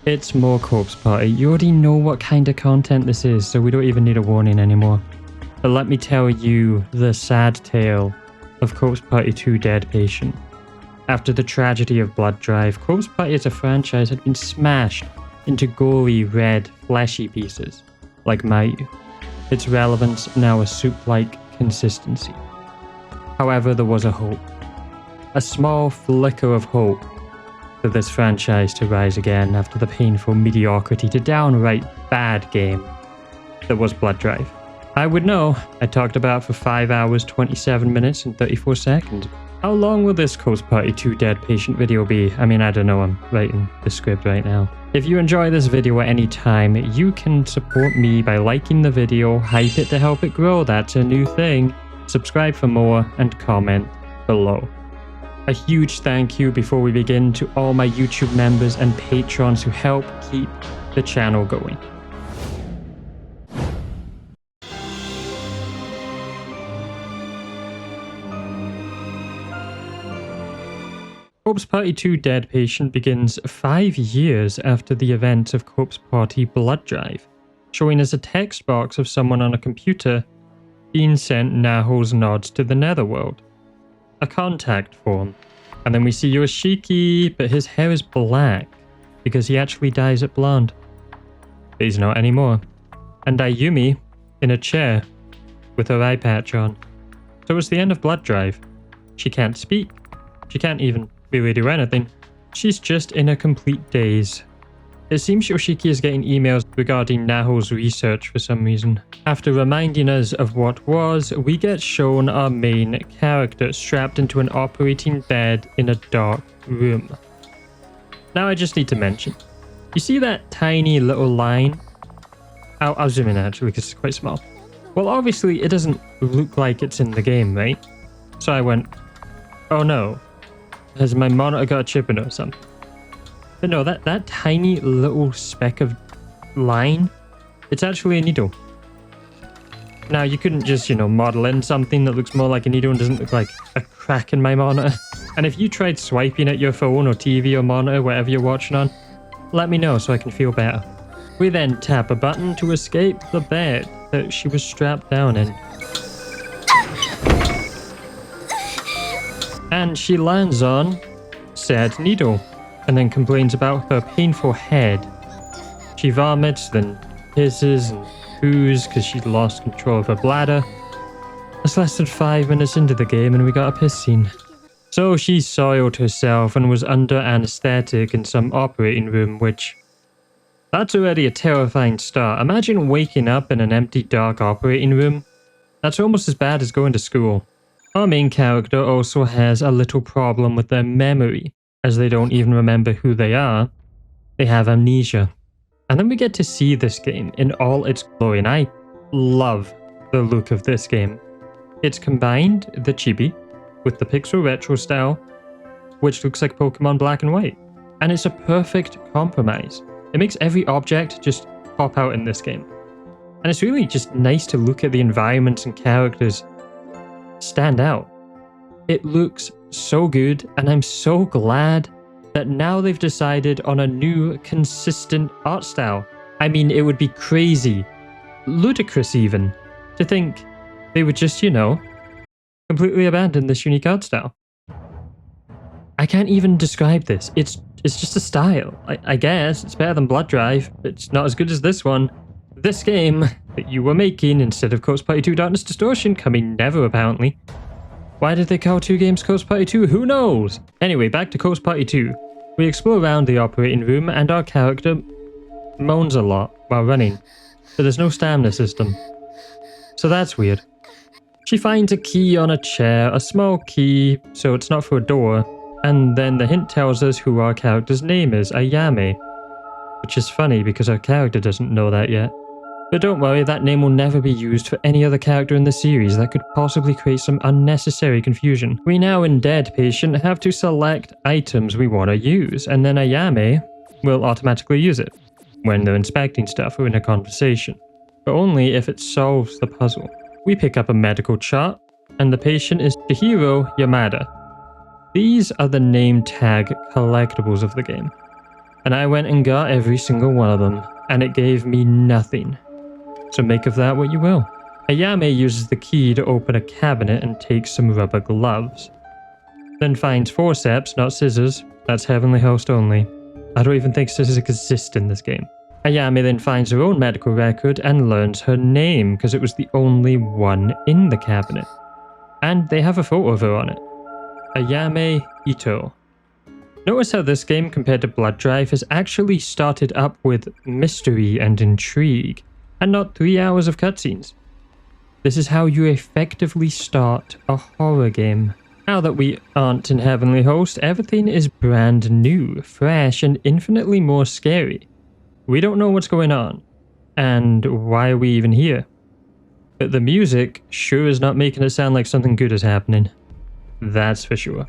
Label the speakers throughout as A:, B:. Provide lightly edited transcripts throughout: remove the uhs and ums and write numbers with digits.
A: It's more Corpse Party. You already know what kind of content this is, so we don't even need a warning anymore. But let me tell you the sad tale of Corpse Party 2 Dead Patient. After the tragedy of Blood Drive, Corpse Party as a franchise had been smashed into gory, red, fleshy pieces, like Mayu. Its relevance now a soup-like consistency. However, there was a hope. A small flicker of hope for this franchise to rise again after the painful mediocrity to downright bad game that was Blood Drive. I would know. I talked about it for 5 hours, 27 minutes, and 34 seconds. How long will this Corpse Party 2 Dead Patient video be? I mean, I don't know, I'm writing the script right now. If you enjoy this video at any time, you can support me by liking the video, hype it to help it grow, that's a new thing, subscribe for more, and comment below. A huge thank you before we begin to all my YouTube members and patrons who help keep the channel going. Corpse Party 2 Dead Patient begins 5 years after the events of Corpse Party Blood Drive, showing us a text box of someone on a computer being sent Naho's nods to the netherworld. A contact form, and then we see Yoshiki, but his hair is black because he actually dyes it blonde. But he's not anymore. And Ayumi in a chair with her eye patch on. So it's the end of Blood Drive. She can't speak. She can't even really do anything. She's just in a complete daze. It seems Yoshiki is getting emails regarding Naho's research for some reason. After reminding us of what was, we get shown our main character strapped into an operating bed in a dark room. Now I just need to mention, you see that tiny little line? I'll zoom in actually because it's quite small. Well, obviously it doesn't look like it's in the game, right? So I went, oh no, has my monitor got a chip in it or something? But no, that tiny little speck of line, it's actually a needle. Now, you couldn't just, model in something that looks more like a needle and doesn't look like a crack in my monitor. And if you tried swiping at your phone or TV or monitor, whatever you're watching on, let me know so I can feel better. We then tap a button to escape the bed that she was strapped down in. And she lands on said needle, and then complains about her painful head. She vomits, then pisses and poos because she'd lost control of her bladder. It's less than 5 minutes into the game and we got a piss scene. So she soiled herself and was under anesthetic in some operating room, which... that's already a terrifying start. Imagine waking up in an empty, dark operating room. That's almost as bad as going to school. Our main character also has a little problem with their memory, as they don't even remember who they are. They have amnesia. And then we get to see this game in all its glory, and I love the look of this game. It's combined the chibi with the pixel retro style, which looks like Pokemon Black and White. And it's a perfect compromise. It makes every object just pop out in this game. And it's really just nice to look at the environments and characters stand out. It looks so good, and I'm so glad that now they've decided on a new, consistent art style. I mean, it would be crazy, ludicrous even, to think they would just, completely abandon this unique art style. I can't even describe this. It's just a style. I guess it's better than Blood Drive, but it's not as good as this one. This game that you were making instead of Corpse Party 2 Darkness Distortion, coming never apparently. Why did they call 2 games Corpse Party 2? Who knows? Anyway, back to Corpse Party 2. We explore around the operating room and our character moans a lot while running, but there's no stamina system. So that's weird. She finds a key on a chair, a small key, so it's not for a door, and then the hint tells us who our character's name is, Ayame. Which is funny because our character doesn't know that yet. But don't worry, that name will never be used for any other character in the series that could possibly create some unnecessary confusion. We now in Dead Patient have to select items we want to use, and then Ayame will automatically use it when they're inspecting stuff or in a conversation, but only if it solves the puzzle. We pick up a medical chart, and the patient is Chihiro Yamada. These are the name tag collectibles of the game. And I went and got every single one of them, and it gave me nothing. So make of that what you will. Ayame uses the key to open a cabinet and takes some rubber gloves. Then finds forceps, not scissors. That's Heavenly Host only. I don't even think scissors exist in this game. Ayame then finds her own medical record and learns her name because it was the only one in the cabinet. And they have a photo of her on it. Ayame Ito. Notice how this game, compared to Blood Drive, has actually started up with mystery and intrigue, and not 3 hours of cutscenes. This is how you effectively start a horror game. Now that we aren't in Heavenly Host, everything is brand new, fresh, and infinitely more scary. We don't know what's going on, and why are we even here? But the music sure is not making it sound like something good is happening. That's for sure.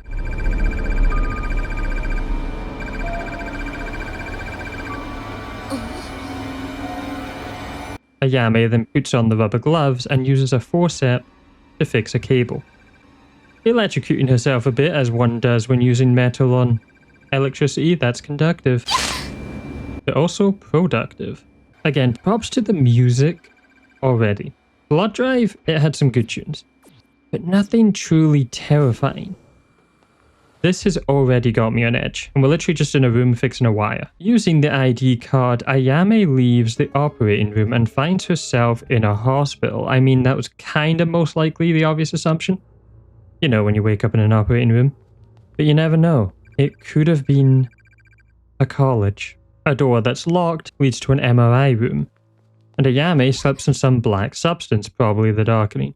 A: Ayame then puts on the rubber gloves and uses a forceps to fix a cable. Electrocuting herself a bit, as one does when using metal on electricity. That's conductive, but also productive. Again, props to the music already. Blood Drive, it had some good tunes, but nothing truly terrifying. This has already got me on edge, and we're literally just in a room fixing a wire. Using the ID card, Ayame leaves the operating room and finds herself in a hospital. I mean, that was kinda most likely the obvious assumption. You know, when you wake up in an operating room. But you never know. It could have been a college. A door that's locked leads to an MRI room. And Ayame slips in some black substance, probably the darkening.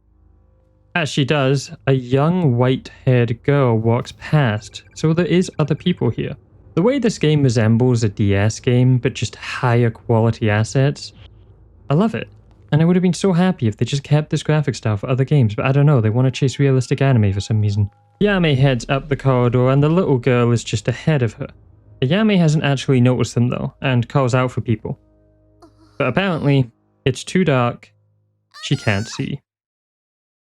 A: As she does, a young white-haired girl walks past, so there is other people here. The way this game resembles a DS game, but just higher quality assets, I love it. And I would have been so happy if they just kept this graphic style for other games, but I don't know, they want to chase realistic anime for some reason. Ayame heads up the corridor and the little girl is just ahead of her. Ayame hasn't actually noticed them though, and calls out for people. But apparently, it's too dark, she can't see.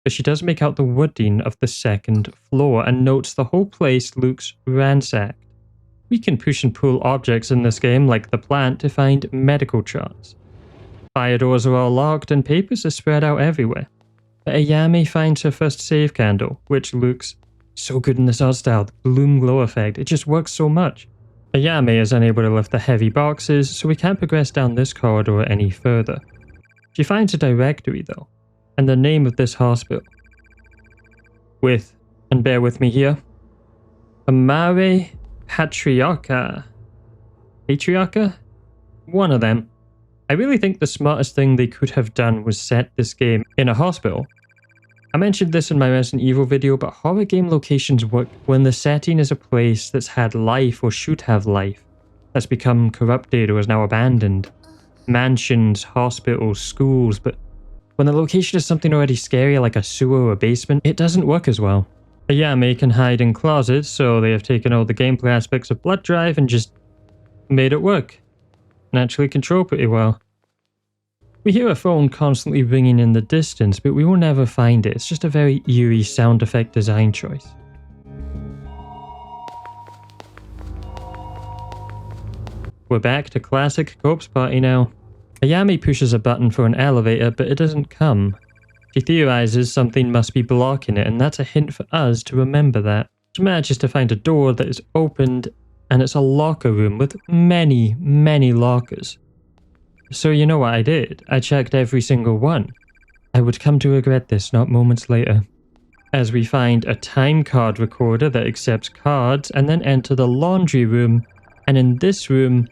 A: But she does make out the wooding of the second floor and notes the whole place looks ransacked. We can push and pull objects in this game like the plant to find medical charts. Fire doors are all locked and papers are spread out everywhere. But Ayame finds her first save candle, which looks so good in this art style. The bloom glow effect, it just works so much. Ayame is unable to lift the heavy boxes, so we can't progress down this corridor any further. She finds a directory though, and the name of this hospital. And bear with me here, Amare Patriarcha? One of them. I really think the smartest thing they could have done was set this game in a hospital. I mentioned this in my Resident Evil video, but horror game locations work when the setting is a place that's had life or should have life, that's become corrupted or is now abandoned. Mansions, hospitals, schools, but when the location is something already scary like a sewer or a basement, it doesn't work as well. Ayame can hide in closets, so they have taken all the gameplay aspects of Blood Drive and just made it work. And actually control pretty well. We hear a phone constantly ringing in the distance, but we will never find it. It's just a very eerie sound effect design choice. We're back to classic corpse party now. Ayame pushes a button for an elevator, but it doesn't come. She theorizes something must be blocking it, and that's a hint for us to remember that. She manages to find a door that is opened, and it's a locker room with many, many lockers. So you know what I did? I checked every single one. I would come to regret this not moments later. As we find a time card recorder that accepts cards, and then enter the laundry room, and in this room,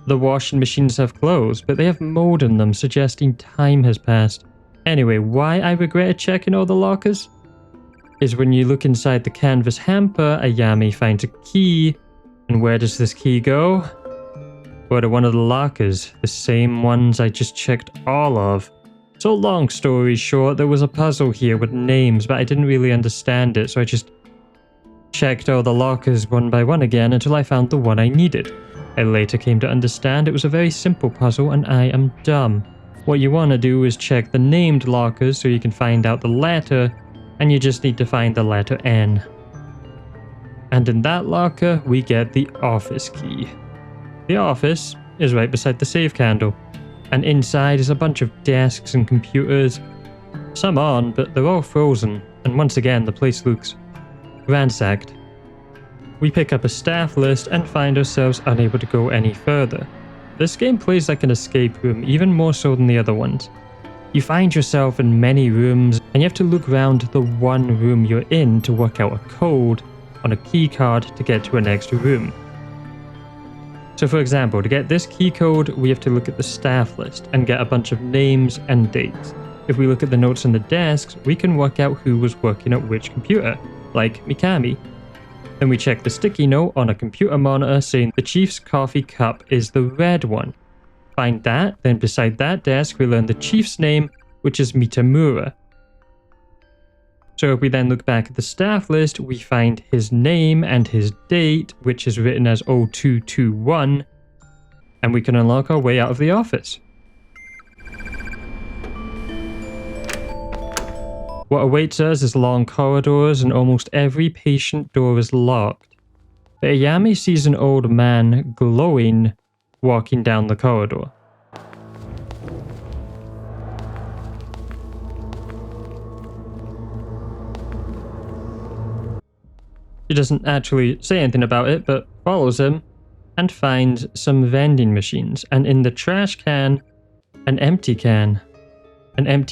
A: the washing machines have closed, but they have mold in them, suggesting time has passed. Anyway, why I regretted checking all the lockers? Is when you look inside the canvas hamper, Ayame finds a key, and where does this key go? Go to one of the lockers, the same ones I just checked all of. So long story short, there was a puzzle here with names, but I didn't really understand it, so I just checked all the lockers one by one again until I found the one I needed. I later came to understand it was a very simple puzzle and I am dumb. What you want to do is check the named lockers so you can find out the letter, and you just need to find the letter N. And in that locker, we get the office key. The office is right beside the save candle, and inside is a bunch of desks and computers. Some on, but they're all frozen, and once again the place looks ransacked. We pick up a staff list and find ourselves unable to go any further. This game plays like an escape room, even more so than the other ones. You find yourself in many rooms, and you have to look around the one room you're in to work out a code on a key card to get to a next room. So for example, to get this key code, we have to look at the staff list and get a bunch of names and dates. If we look at the notes on the desks, we can work out who was working at which computer, like Mikami. Then we check the sticky note on a computer monitor saying the chief's coffee cup is the red one. Find that, then beside that desk we learn the chief's name, which is Mitamura. So if we then look back at the staff list, we find his name and his date, which is written as 0221, and we can unlock our way out of the office. What awaits us is long corridors, and almost every patient door is locked. But Ayame sees an old man glowing walking down the corridor. She doesn't actually say anything about it, but follows him and finds some vending machines, and in the trash can, an empty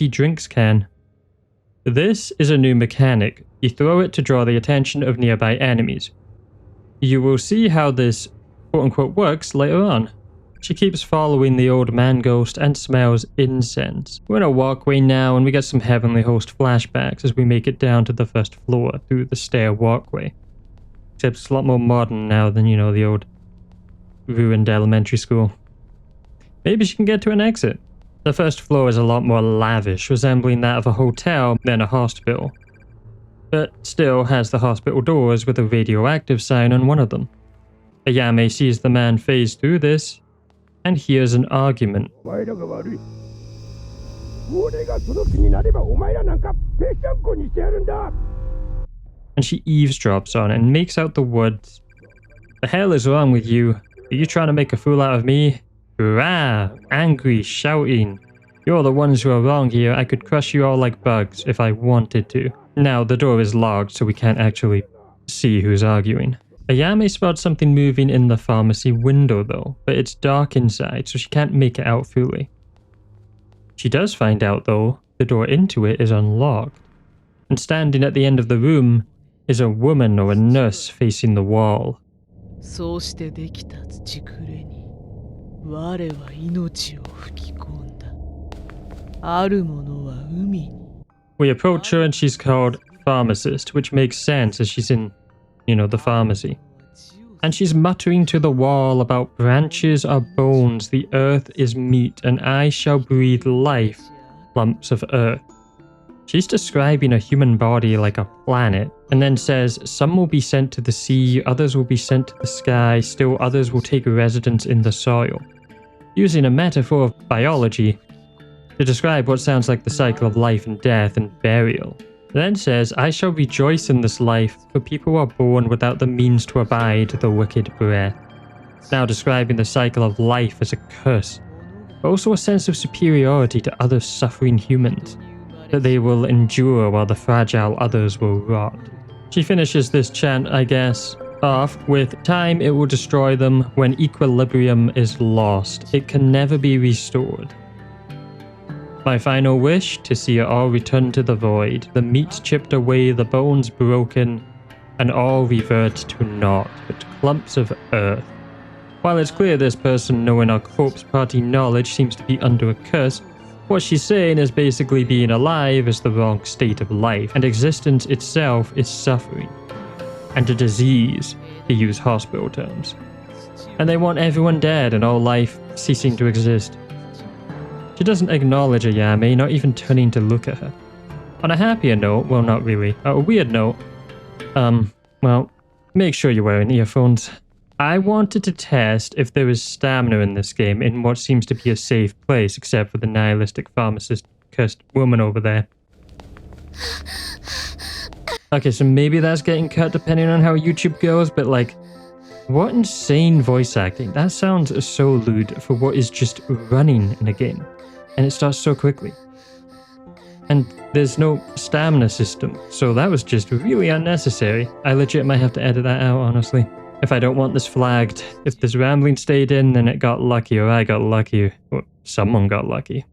A: drinks can. This is a new mechanic. You throw it to draw the attention of nearby enemies. You will see how this quote-unquote works later on. She keeps following the old man ghost and smells incense. We're in a walkway now, and we get some Heavenly Host flashbacks as we make it down to the first floor through the stair walkway. Except it's a lot more modern now than, the old ruined elementary school. Maybe she can get to an exit. The first floor is a lot more lavish, resembling that of a hotel than a hospital. But still has the hospital doors with a radioactive sign on one of them. Ayame sees the man phase through this and hears an argument. And she eavesdrops on it and makes out the words, "The hell is wrong with you? Are you trying to make a fool out of me? Hurrah! Angry, shouting. You're the ones who are wrong here. I could crush you all like bugs if I wanted to." Now, the door is locked, so we can't actually see who's arguing. Ayame spots something moving in the pharmacy window though, but it's dark inside, so she can't make it out fully. She does find out though, the door into it is unlocked, and standing at the end of the room is a woman or a nurse facing the wall. We approach her and she's called Pharmacist, which makes sense as she's in the pharmacy. And she's muttering to the wall about branches are bones, the earth is meat, and I shall breathe life, lumps of earth. She's describing a human body like a planet, and then says some will be sent to the sea, others will be sent to the sky, still others will take residence in the soil. Using a metaphor of biology to describe what sounds like the cycle of life and death and burial. Then says, I shall rejoice in this life, for people are born without the means to abide the wicked breath. Now describing the cycle of life as a curse, but also a sense of superiority to other suffering humans, that they will endure while the fragile others will rot. She finishes this chant, I guess, off with, time it will destroy them when equilibrium is lost. It can never be restored. My final wish, to see it all return to the void, the meat chipped away, the bones broken, and all revert to naught but clumps of earth. While it's clear this person, knowing our corpse party knowledge, seems to be under a curse, what she's saying is basically being alive is the wrong state of life, and existence itself is suffering, and a disease, to use hospital terms. And they want everyone dead and all life ceasing to exist. She doesn't acknowledge Ayame, not even turning to look at her. On a happier note, well not really, a weird note, well, make sure you're wearing earphones. I wanted to test if there is stamina in this game in what seems to be a safe place, except for the nihilistic pharmacist cursed woman over there. Okay, so maybe that's getting cut depending on how YouTube goes, but like, What insane voice acting. That sounds so lewd for what is just running in a game. And it starts so quickly. And there's no stamina system, so that was just really unnecessary. I legit might have to edit that out, honestly. If I don't want this flagged. If this rambling stayed in, then it got lucky, or I got lucky, or someone got lucky.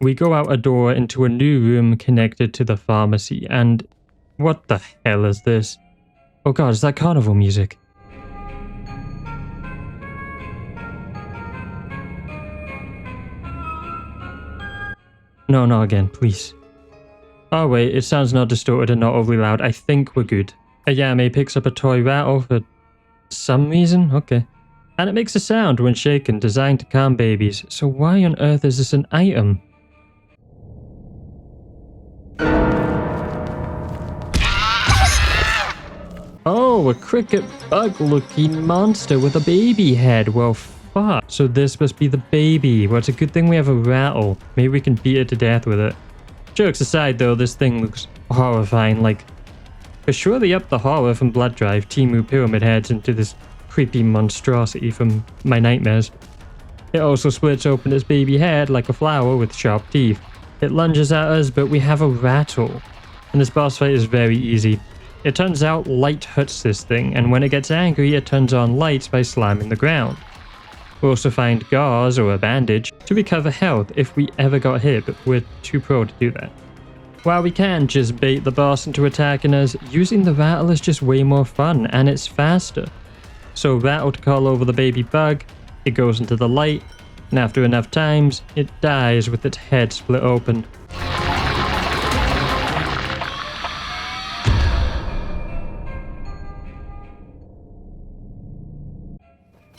A: We go out a door into a new room connected to the pharmacy, and what the hell is this? Oh god, is that carnival music? No, not again, please. Oh wait, it sounds not distorted and not overly loud. I think we're good. Ayame picks up a toy rattle for some reason? Okay. And it makes a sound when shaken, designed to calm babies. So why on earth is this an item? Oh, a cricket bug-looking monster with a baby head. Well, fuck. So this must be the baby. Well, it's a good thing we have a rattle. Maybe we can beat it to death with it. Jokes aside, though, this thing looks horrifying. Like, but surely up the horror from Blood Drive, Timu Pyramid heads into this creepy monstrosity from my nightmares. It also splits open its baby head like a flower with sharp teeth. It lunges at us, but we have a rattle. And this boss fight is very easy. It turns out light hurts this thing, and when it gets angry, it turns on lights by slamming the ground. We also find gauze or a bandage to recover health if we ever got hit, but we're too pro to do that. While we can just bait the boss into attacking us, using the rattle is just way more fun, and it's faster. So rattle to call over the baby bug, it goes into the light, and after enough times, it dies with its head split open.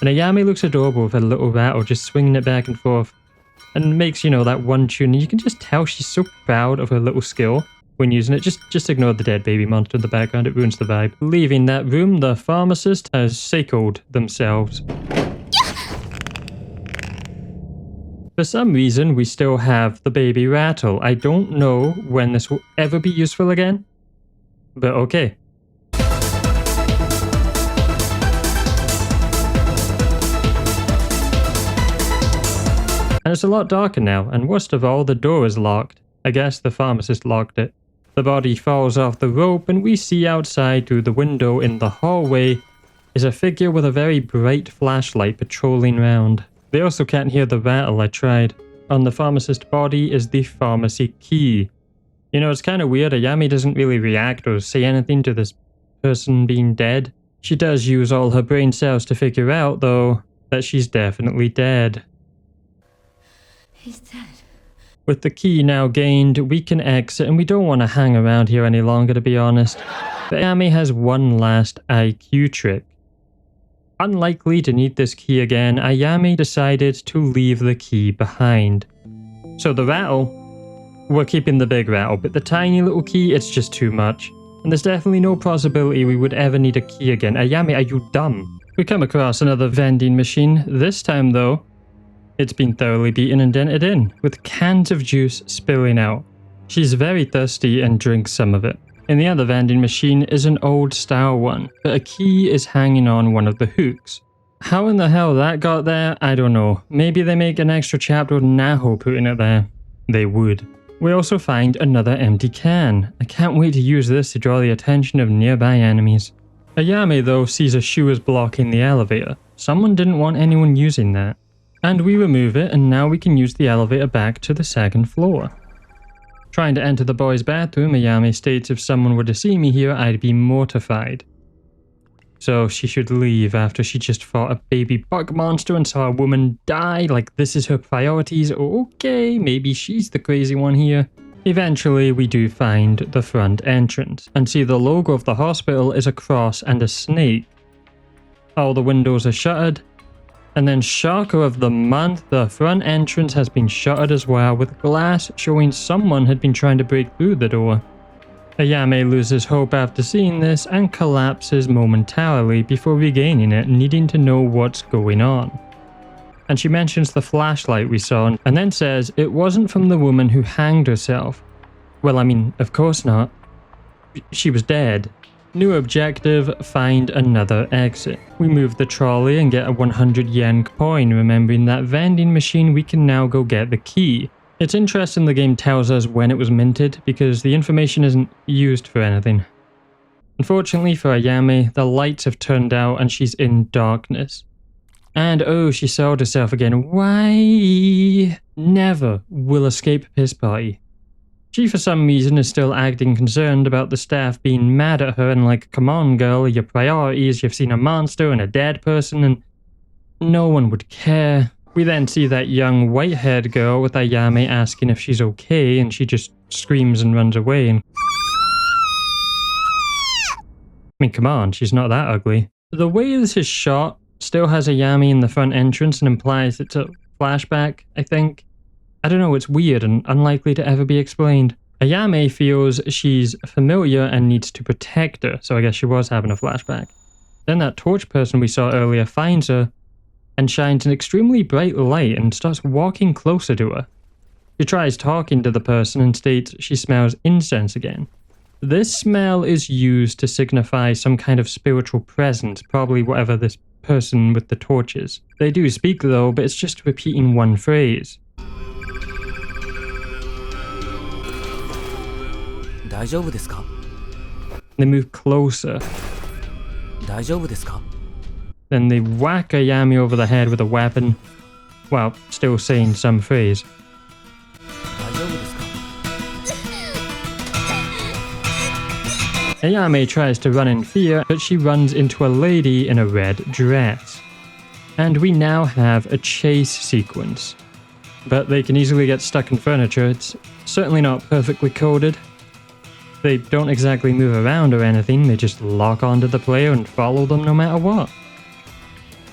A: And Ayame looks adorable with her little rattle just swinging it back and forth. And makes, you know, that one tune. And you can just tell she's so proud of her little skill when using it. Just ignore the dead baby monster in the background. It ruins the vibe. Leaving that room, the pharmacist has Seiko'd themselves. For some reason, we still have the baby rattle. I don't know when this will ever be useful again. But okay. And it's a lot darker now, and worst of all, the door is locked. I guess the pharmacist locked it. The body falls off the rope, and we see outside through the window in the hallway is a figure with a very bright flashlight patrolling round. They also can't hear the rattle, I tried. On the pharmacist's body is the pharmacy key. You know, it's kind of weird, Ayame doesn't really react or say anything to this person being dead. She does use all her brain cells to figure out, though, that she's definitely dead.
B: He's dead.
A: With the key now gained, we can exit, and we don't want to hang around here any longer, to be honest. But Ayame has one last IQ trick. Unlikely to need this key again, Ayame decided to leave the key behind. So the rattle, we're keeping the big rattle, but the tiny little key, it's just too much. And there's definitely no possibility we would ever need a key again. Ayame, are you dumb? We come across another vending machine. This time, though, it's been thoroughly beaten and dented in, with cans of juice spilling out. She's very thirsty and drinks some of it. In the other vending machine is an old style one, but a key is hanging on one of the hooks. How in the hell that got there, I don't know. Maybe they make an extra chapter with Naho putting it there. They would. We also find another empty can. I can't wait to use this to draw the attention of nearby enemies. Ayame, though, sees a shoe is blocking the elevator. Someone didn't want anyone using that. And we remove it, and now we can use the elevator back to the second floor. Trying to enter the boys' bathroom, Ayame states if someone were to see me here, I'd be mortified. So she should leave after she just fought a baby bug monster and saw a woman die, like this is her priorities. Okay, maybe she's the crazy one here. Eventually, we do find the front entrance, and see the logo of the hospital is a cross and a snake. All the windows are shuttered. And then, shocker of the month, the front entrance has been shuttered as well, with glass showing someone had been trying to break through the door. Ayame loses hope after seeing this and collapses momentarily before regaining it, needing to know what's going on. and she mentions the flashlight we saw and then says it wasn't from the woman who hanged herself. Well, I mean, of course not. She was dead. New objective, find another exit. We move the trolley and get a 100 yen coin, remembering that vending machine we can now go get the key. It's interesting the game tells us when it was minted because the information isn't used for anything. Unfortunately for Ayame, the lights have turned out and she's in darkness. And oh, she sold herself again. Why? Never will escape piss party. She for some reason is still acting concerned about the staff being mad at her and like, come on girl, your priorities, you've seen a monster and a dead person and no one would care. We then see that young white-haired girl with Ayame asking if she's okay and she just screams and runs away and I mean, come on, she's not that ugly. The way this is shot still has Ayame in the front entrance and implies it's a flashback, I think. I don't know, it's weird and unlikely to ever be explained. Ayame feels she's familiar and needs to protect her, so I guess she was having a flashback. Then that torch person we saw earlier finds her and shines an extremely bright light and starts walking closer to her. She tries talking to the person and states she smells incense again. This smell is used to signify some kind of spiritual presence, probably whatever this person with the torch is. They do speak though, but it's just repeating one phrase. They move closer. Then they whack Ayame over the head with a weapon, while still saying some phrase. Ayame tries to run in fear, but she runs into a lady in a red dress. And we now have a chase sequence. But they can easily get stuck in furniture, it's certainly not perfectly coded. They don't exactly move around or anything, they just lock onto the player and follow them no matter what.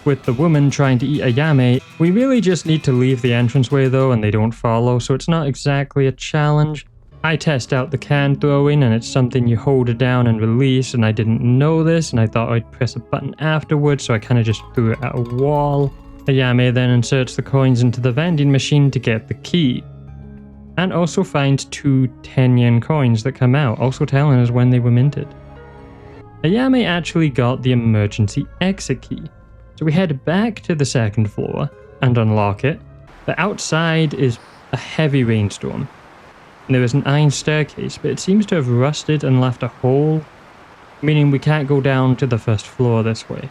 A: With the woman trying to eat Ayame, we really just need to leave the entranceway though and they don't follow, so it's not exactly a challenge. I test out the can throwing and it's something you hold it down and release, and I didn't know this and I thought I'd press a button afterwards, so I kind of just threw it at a wall. Ayame then inserts the coins into the vending machine to get the key. And also finds 2 10-yen coins that come out, also telling us when they were minted. Ayame actually got the emergency exit key. So we head back to the second floor and unlock it. But outside is a heavy rainstorm. And there is an iron staircase, but it seems to have rusted and left a hole, meaning we can't go down to the first floor this way.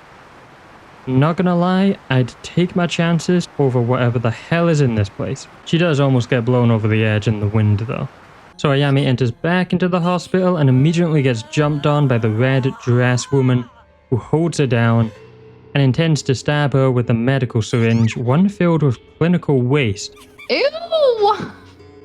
A: Not gonna lie, I'd take my chances over whatever the hell is in this place. She does almost get blown over the edge in the wind though. So Ayame enters back into the hospital and immediately gets jumped on by the red dress woman who holds her down and intends to stab her with a medical syringe, one filled with clinical waste.
B: Ew!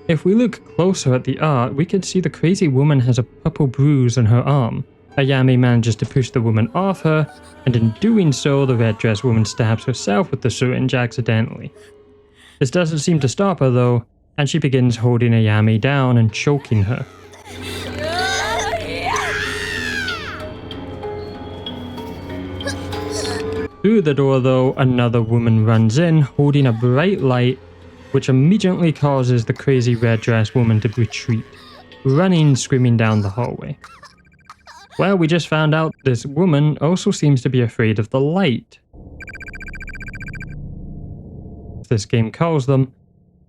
A: If we look closer at the art, we can see the crazy woman has a purple bruise on her arm. Ayame manages to push the woman off her, and in doing so, the red dress woman stabs herself with the syringe accidentally. This doesn't seem to stop her though, and she begins holding Ayame down and choking her. Through the door though, another woman runs in, holding a bright light, which immediately causes the crazy red dress woman to retreat, running screaming down the hallway. Well, we just found out this woman also seems to be afraid of the light. This game calls them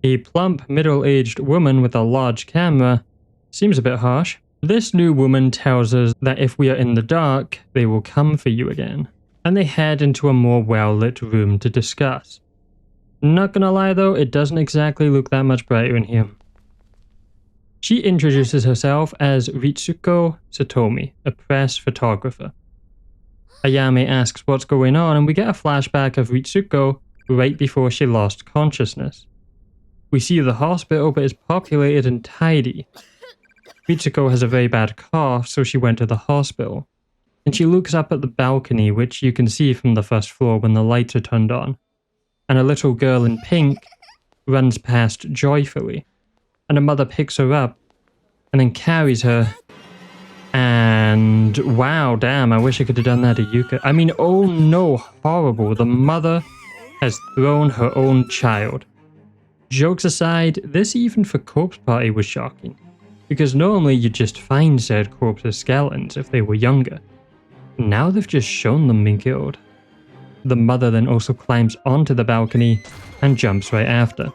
A: a plump, middle-aged woman with a large camera. Seems a bit harsh. This new woman tells us that if we are in the dark, they will come for you again. And they head into a more well-lit room to discuss. Not gonna lie though, it doesn't exactly look that much brighter in here. She introduces herself as Ritsuko Satoshi, a press photographer. Ayame asks what's going on and we get a flashback of Ritsuko right before she lost consciousness. We see the hospital but it's populated and tidy. Ritsuko has a very bad cough, so she went to the hospital. And she looks up at the balcony, which you can see from the first floor when the lights are turned on. And a little girl in pink runs past joyfully. And a mother picks her up and then carries her. And wow, damn, I wish I could have done that to Yuka. I mean, oh no, horrible. The mother has thrown her own child. Jokes aside, this even for Corpse Party was shocking, because normally you'd just find said corpses' skeletons if they were younger. Now they've just shown them being killed. The mother then also climbs onto the balcony and jumps right after.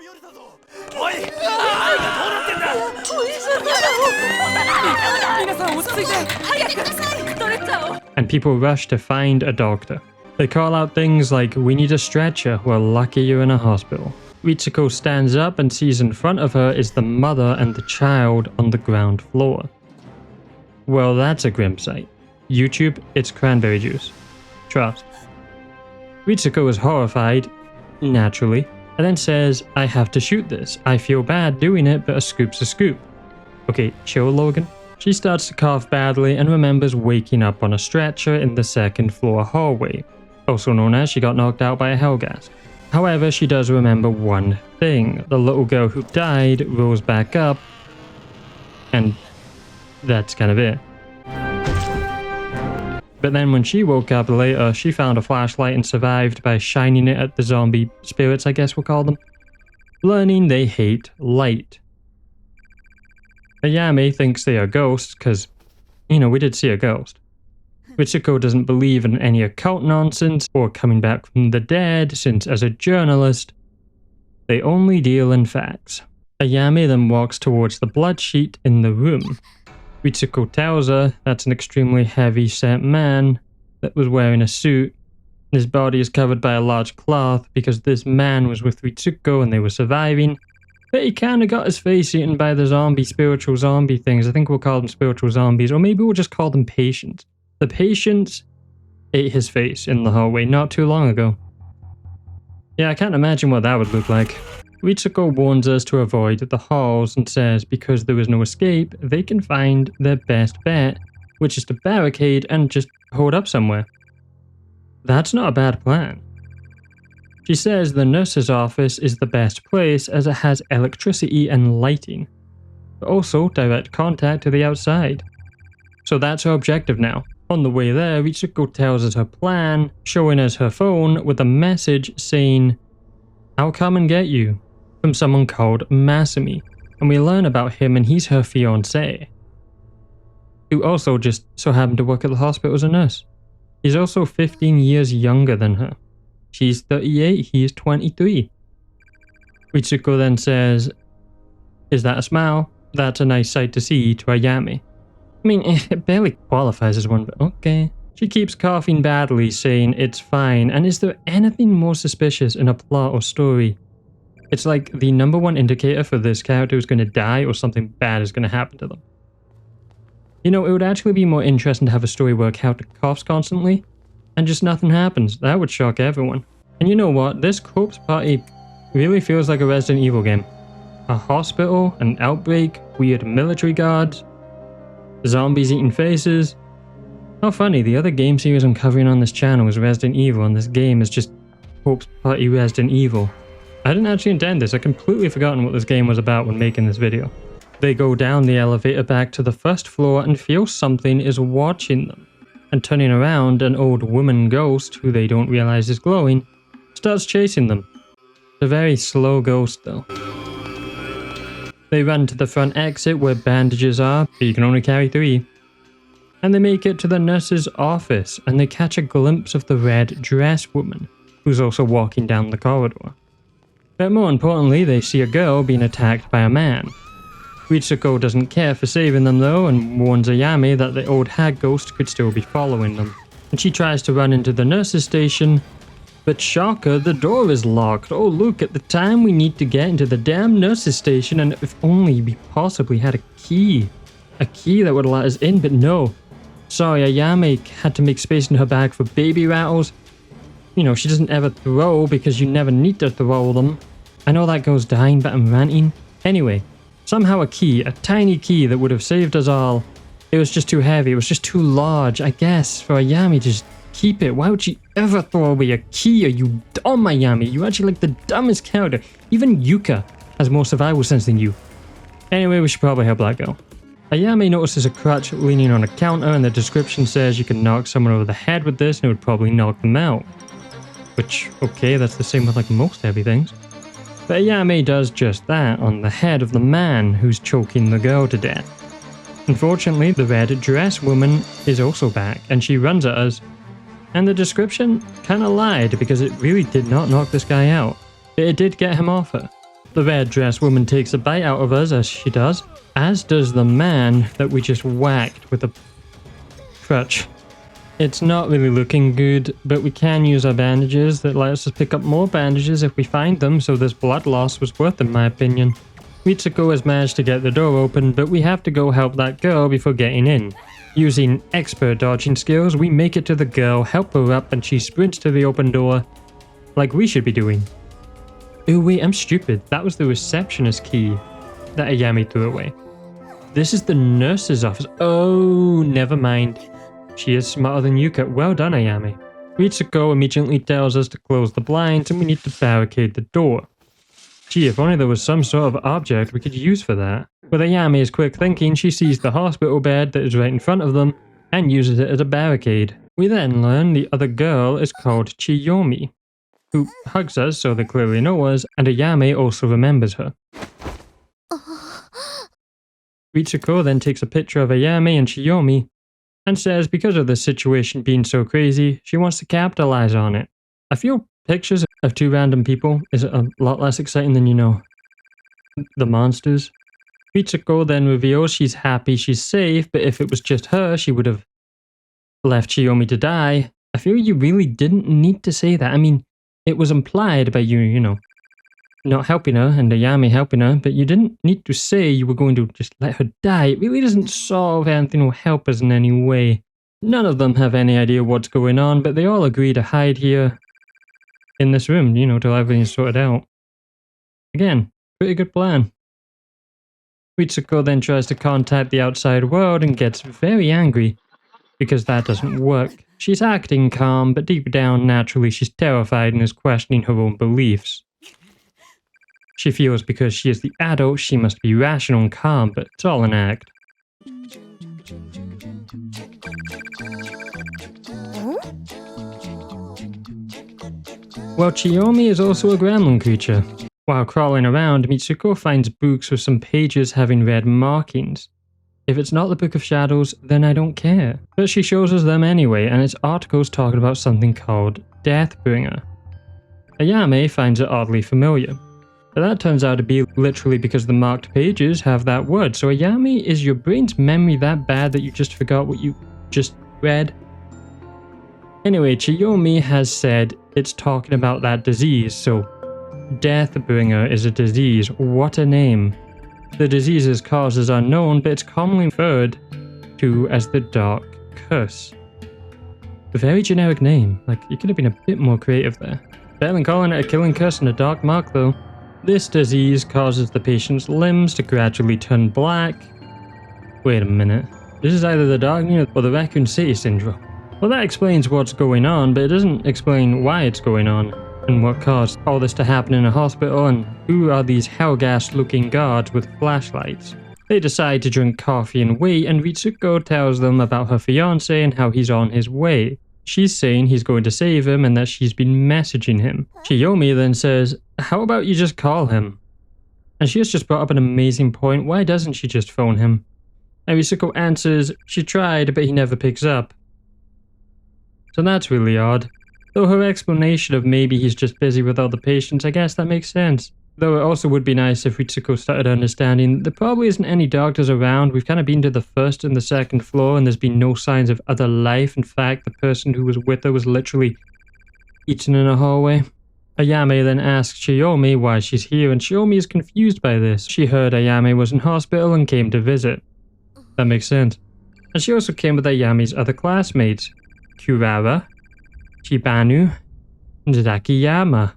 A: And people rush to find a doctor. They call out things like, "We need a stretcher, we're lucky you're in a hospital." Ritsuko stands up and sees in front of her is the mother and the child on the ground floor. Well, that's a grim sight. YouTube, it's cranberry juice. Trust. Ritsuko is horrified, naturally, and then says, "I have to shoot this. I feel bad doing it, but a scoop's a scoop." Okay, chill, Logan. She starts to cough badly and remembers waking up on a stretcher in the second floor hallway, also known as she got knocked out by a hellgas. However, she does remember one thing. The little girl who died rose back up, and that's kind of it. But then when she woke up later, she found a flashlight and survived by shining it at the zombie spirits, I guess we'll call them, learning they hate light. Ayame thinks they are ghosts because, we did see a ghost. Ritsuko doesn't believe in any occult nonsense or coming back from the dead, since as a journalist, they only deal in facts. Ayame then walks towards the blood sheet in the room. Ritsuko tells her that's an extremely heavy-set man that was wearing a suit. His body is covered by a large cloth because this man was with Ritsuko and they were surviving. But he kind of got his face eaten by the spiritual zombie things. I think we'll call them spiritual zombies, or maybe we'll just call them patients. The patients ate his face in the hallway not too long ago. Yeah, I can't imagine what that would look like. Ritsuko warns us to avoid the halls and says because there is no escape, they can find their best bet, which is to barricade and just hold up somewhere. That's not a bad plan. She says the nurse's office is the best place as it has electricity and lighting, but also direct contact to the outside. So that's her objective now. On the way there, Ritsuko tells us her plan, showing us her phone with a message saying, "I'll come and get you," from someone called Masumi, and we learn about him and he's her fiancé, who also just so happened to work at the hospital as a nurse. He's also 15 years younger than her. She's 38, he is 23. Ritsuko then says, "Is that a smile? That's a nice sight to see," to Ayame. I mean, it barely qualifies as one, but okay. She keeps coughing badly, saying it's fine, and is there anything more suspicious in a plot or story? It's like the number one indicator for this character is going to die or something bad is going to happen to them. It would actually be more interesting to have a story where a character coughs constantly, and just nothing happens. That would shock everyone. And you know what? This Corpse Party really feels like a Resident Evil game. A hospital, an outbreak, weird military guards, zombies eating faces. How funny, the other game series I'm covering on this channel is Resident Evil, and this game is just Corpse Party Resident Evil. I didn't actually intend this. I completely forgotten what this game was about when making this video. They go down the elevator back to the first floor and feel something is watching them. And turning around, an old woman ghost, who they don't realize is glowing, starts chasing them. It's a very slow ghost though. They run to the front exit where bandages are, but you can only carry 3. And they make it to the nurse's office, and they catch a glimpse of the red dress woman, who's also walking down the corridor. But more importantly, they see a girl being attacked by a man. Ritsuko doesn't care for saving them though, and warns Ayame that the old hag ghost could still be following them. And she tries to run into the nurse's station, but shocker, the door is locked. Oh look, at the time we need to get into the damn nurse's station, and if only we possibly had a key that would let us in, but no. Sorry, Ayame had to make space in her bag for baby rattles. She doesn't ever throw because you never need to throw them. I know that girl's dying, but I'm ranting. Anyway, somehow a tiny key that would have saved us all. It was just too heavy, it was just too large, I guess, for Ayame to just keep it. Why would she ever throw away a key? Are you dumb, Ayame? You actually like the dumbest character. Even Yuka has more survival sense than you. Anyway, we should probably help that girl. Ayame notices a crutch leaning on a counter, and the description says you can knock someone over the head with this and it would probably knock them out. Which, okay, that's the same with like most heavy things. But Ayame does just that on the head of the man who's choking the girl to death. Unfortunately, the red dress woman is also back, and she runs at us. And the description kinda lied, because it really did not knock this guy out. It did get him off her. The red dress woman takes a bite out of us, as she does, as does the man that we just whacked with a crutch. It's not really looking good, but we can use our bandages that let us pick up more bandages if we find them, so this blood loss was worth it in my opinion. Ritsuko has managed to get the door open, but we have to go help that girl before getting in. Using expert dodging skills, we make it to the girl, help her up, and she sprints to the open door, like we should be doing. Oh wait, I'm stupid. That was the receptionist key that Ayame threw away. This is the nurse's office. Oh, never mind. She is smarter than Yuka. Well done, Ayame. Ritsuko immediately tells us to close the blinds and we need to barricade the door. Gee, if only there was some sort of object we could use for that. With Ayame's quick thinking, she sees the hospital bed that is right in front of them and uses it as a barricade. We then learn the other girl is called Chiyomi, who hugs us so they clearly know us, and Ayame also remembers her. Ritsuko then takes a picture of Ayame and Chiyomi and says because of the situation being so crazy, she wants to capitalize on it. I feel pictures of two random people is a lot less exciting than, you know, the monsters. Ritsuko then reveals she's happy she's safe, but if it was just her, she would have left Chiyomi to die. I feel you really didn't need to say that. I mean, it was implied by you know, not helping her and Ayame helping her, but you didn't need to say you were going to just let her die. It really doesn't solve anything or help us in any way. None of them have any idea what's going on, but they all agree to hide here in this room, you know, till everything's sorted out. Again, pretty good plan. Ritsuko then tries to contact the outside world and gets very angry because that doesn't work. She's acting calm, but deep down, naturally, she's terrified and is questioning her own beliefs. She feels because she is the adult, she must be rational and calm, but it's all an act. Well, Chiyomi is also a gremlin creature. While crawling around, Ritsuko finds books with some pages having red markings. If it's not the Book of Shadows, then I don't care. But she shows us them anyway, and it's articles talking about something called Deathbringer. Ayame finds it oddly familiar. But that turns out to be literally because the marked pages have that word. So Ayame, is your brain's memory that bad that you just forgot what you just read? Anyway, Chiyomi has said it's talking about that disease, so Deathbringer is a disease. What a name. The disease's cause is unknown, but it's commonly referred to as the Dark Curse. A very generic name. Like, you could have been a bit more creative there. Better than calling it a killing curse and a dark mark, though. This disease causes the patient's limbs to gradually turn black. Wait a minute. This is either the Dark Moon or the Raccoon City Syndrome. Well, that explains what's going on, but it doesn't explain why it's going on, and what caused all this to happen in a hospital, and who are these hellgas-looking guards with flashlights. They decide to drink coffee and wait, and Ritsuko tells them about her fiancé and how he's on his way. She's saying he's going to save him and that she's been messaging him. Chiyomi then says, how about you just call him? And she has just brought up an amazing point. Why doesn't she just phone him? And Ritsuko answers, she tried, but he never picks up. So that's really odd. Though her explanation of maybe he's just busy with other patients, I guess that makes sense. Though it also would be nice if Ritsuko started understanding there probably isn't any doctors around. We've kind of been to the first and the second floor and there's been no signs of other life. In fact, the person who was with her was literally eating in a hallway. Ayame then asks Chiyomi why she's here, and Chiyomi is confused by this. She heard Ayame was in hospital and came to visit. That makes sense. And she also came with Ayame's other classmates, Kurara, Chibanu, and Zakiyama.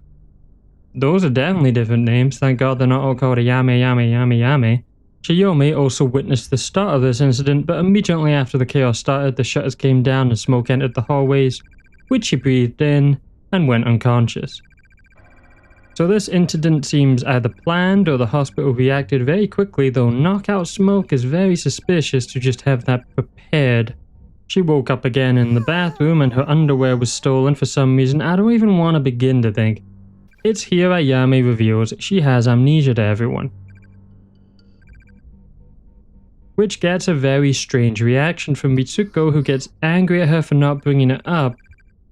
A: Those are definitely different names. Thank God they're not all called Ayame. Chiyomi also witnessed the start of this incident, but immediately after the chaos started, the shutters came down and smoke entered the hallways, which she breathed in and went unconscious. So this incident seems either planned or the hospital reacted very quickly, though knockout smoke is very suspicious to just have that prepared She woke up again in the bathroom and her underwear was stolen for some reason. I don't even want to begin to think. It's here Ayame reveals she has amnesia to everyone, which gets a very strange reaction from Ritsuko, who gets angry at her for not bringing it up,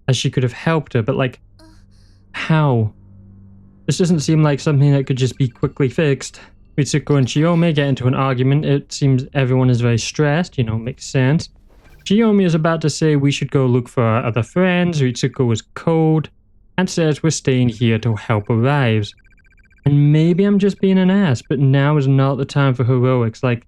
A: as she could have helped her, but like, how? This doesn't seem like something that could just be quickly fixed. Ritsuko and Chiyomi get into an argument. It seems everyone is very stressed, makes sense. Chiyomi is about to say we should go look for our other friends. Ritsuko is cold and says we're staying here till help arrives. And maybe I'm just being an ass, but now is not the time for heroics. Like,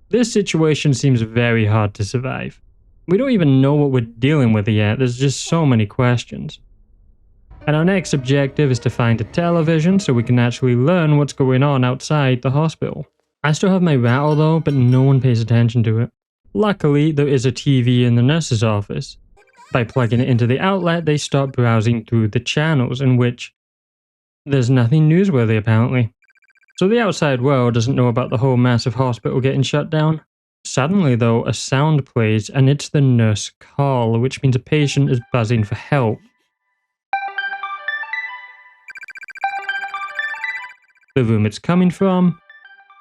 A: this situation seems very hard to survive. We don't even know what we're dealing with yet. There's just so many questions. And our next objective is to find a television so we can actually learn what's going on outside the hospital. I still have my rattle though, but no one pays attention to it. Luckily, there is a TV in the nurse's office. By plugging it into the outlet, they start browsing through the channels, in which there's nothing newsworthy apparently. So the outside world doesn't know about the whole massive hospital getting shut down. Suddenly though, a sound plays and it's the nurse call, which means a patient is buzzing for help. The room it's coming from,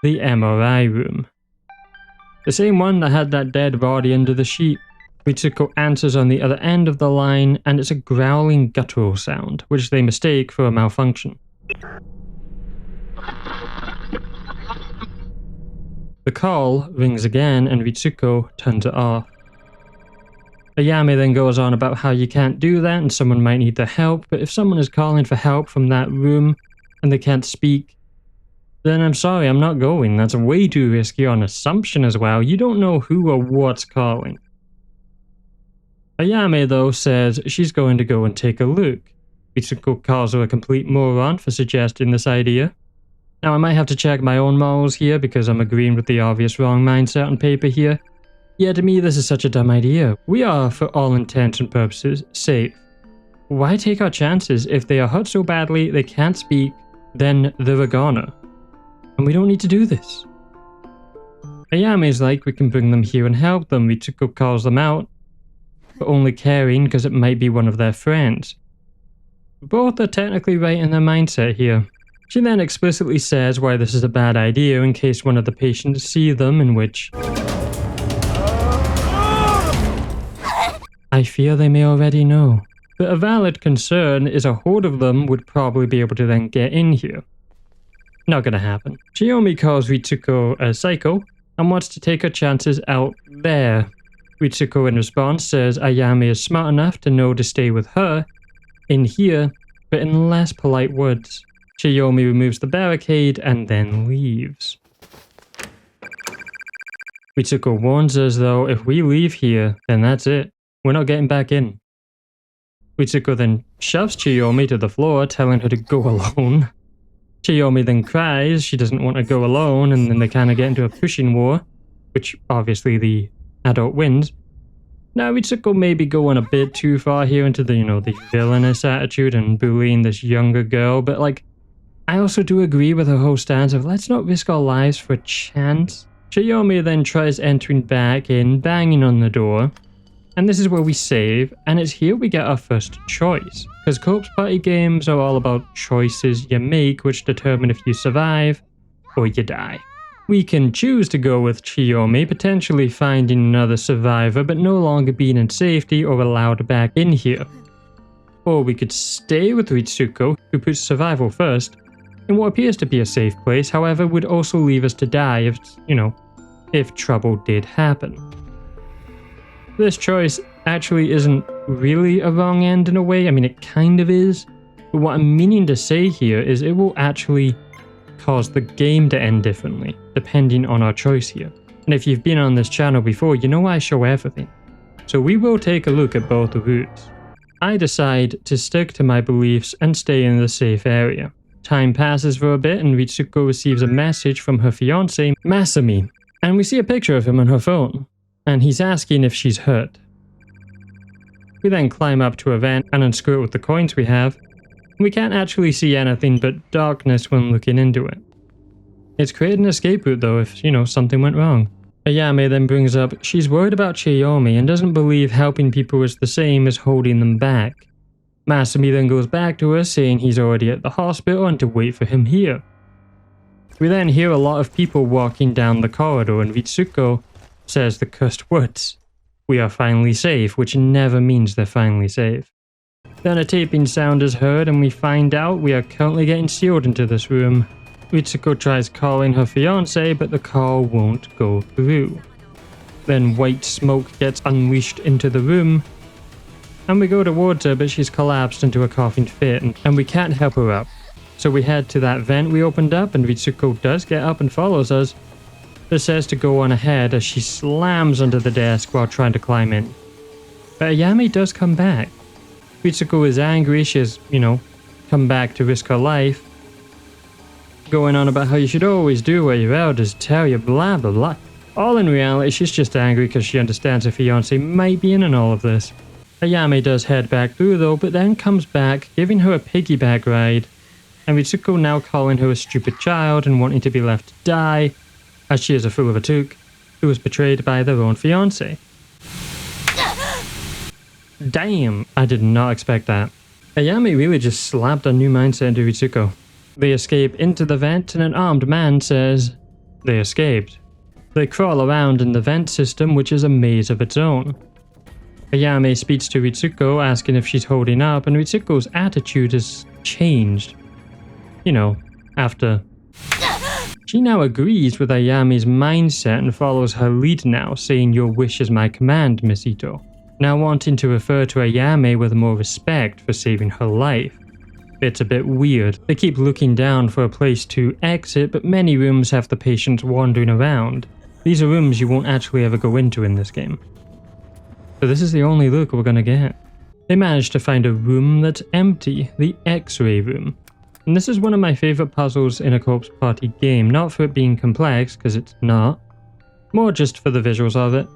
A: the MRI room. The same one that had that dead body under the sheet. Ritsuko answers on the other end of the line and it's a growling guttural sound, which they mistake for a malfunction. The call rings again and Ritsuko turns it off. Ayame then goes on about how you can't do that and someone might need their help, but if someone is calling for help from that room and they can't speak, then I'm sorry, I'm not going. That's way too risky on assumption as well. You don't know who or what's calling. Ayame though says she's going to go and take a look. Ritsuko calls her a complete moron for suggesting this idea. Now I might have to check my own morals here because I'm agreeing with the obvious wrong mindset on paper here. Yeah, to me this is such a dumb idea. We are, for all intents and purposes, safe. Why take our chances? If they are hurt so badly they can't speak, then they're a goner. And we don't need to do this. Ayame's like, we can bring them here and help them. Ritsuko calls them out, but only caring because it might be one of their friends. Both are technically right in their mindset here. She then explicitly says why this is a bad idea in case one of the patients see them, in which I fear they may already know. But a valid concern is a horde of them would probably be able to then get in here. Not gonna happen. Chiyomi calls Ritsuko a psycho and wants to take her chances out there. Ritsuko in response says Ayame is smart enough to know to stay with her in here, but in less polite words. Chiyomi removes the barricade and then leaves. Ritsuko warns us though, if we leave here, then that's it. We're not getting back in. Ritsuko then shoves Chiyomi to the floor, telling her to go alone. Chiyomi then cries she doesn't want to go alone, and then they kind of get into a pushing war, which obviously the adult wins. Now Ritsuko may be going a bit too far here into the, the villainous attitude and bullying this younger girl, but like, I also do agree with her whole stance of let's not risk our lives for a chance. Chiyomi then tries entering back in, banging on the door. And this is where we save, and it's here we get our first choice. Because corpse party games are all about choices you make which determine if you survive or you die. We can choose to go with Chiyomi, potentially finding another survivor but no longer being in safety or allowed back in here. Or we could stay with Ritsuko, who puts survival first, in what appears to be a safe place, however would also leave us to die if trouble did happen. This choice actually isn't really a wrong end in a way. I mean, it kind of is. But what I'm meaning to say here is it will actually cause the game to end differently, depending on our choice here. And if you've been on this channel before, you know I show everything. So we will take a look at both routes. I decide to stick to my beliefs and stay in the safe area. Time passes for a bit and Ritsuko receives a message from her fiancé, Masami. And we see a picture of him on her phone. And he's asking if she's hurt. We then climb up to a vent and unscrew it with the coins we have. We can't actually see anything but darkness when looking into it. It's created an escape route though if, something went wrong. Ayame then brings up she's worried about Chiyomi and doesn't believe helping people is the same as holding them back. Masumi then goes back to her saying he's already at the hospital and to wait for him here. We then hear a lot of people walking down the corridor and Ritsuko says the cursed words. We are finally safe, which never means they're finally safe. Then a taping sound is heard and we find out we are currently getting sealed into this room. Ritsuko tries calling her fiance, but the call won't go through. Then white smoke gets unleashed into the room, and we go towards her, but she's collapsed into a coughing fit, and we can't help her up. So we head to that vent we opened up, and Ritsuko does get up and follows us. This says to go on ahead as she slams under the desk while trying to climb in. But Ayame does come back. Ritsuko is angry, she has, come back to risk her life. Going on about how you should always do what your elders tell you, blah blah blah. All in reality, she's just angry because she understands her fiancé might be in all of this. Ayame does head back through though, but then comes back, giving her a piggyback ride, and Ritsuko now calling her a stupid child and wanting to be left to die, as she is a fool of a took, who was betrayed by their own fiancé. Damn, I did not expect that. Ayame really just slapped a new mindset into Ritsuko. They escape into the vent and an armed man says they escaped. They crawl around in the vent system, which is a maze of its own. Ayame speaks to Ritsuko, asking if she's holding up, and Ritsuko's attitude has changed. After. She now agrees with Ayame's mindset and follows her lead now, saying your wish is my command, Miss Ito. Now wanting to refer to Ayame with more respect for saving her life. It's a bit weird. They keep looking down for a place to exit, but many rooms have the patients wandering around. These are rooms you won't actually ever go into in this game. So this is the only look we're gonna get. They managed to find a room that's empty, the X-ray room. And this is one of my favorite puzzles in a Corpse Party game, not for it being complex, because it's not. More just for the visuals of it.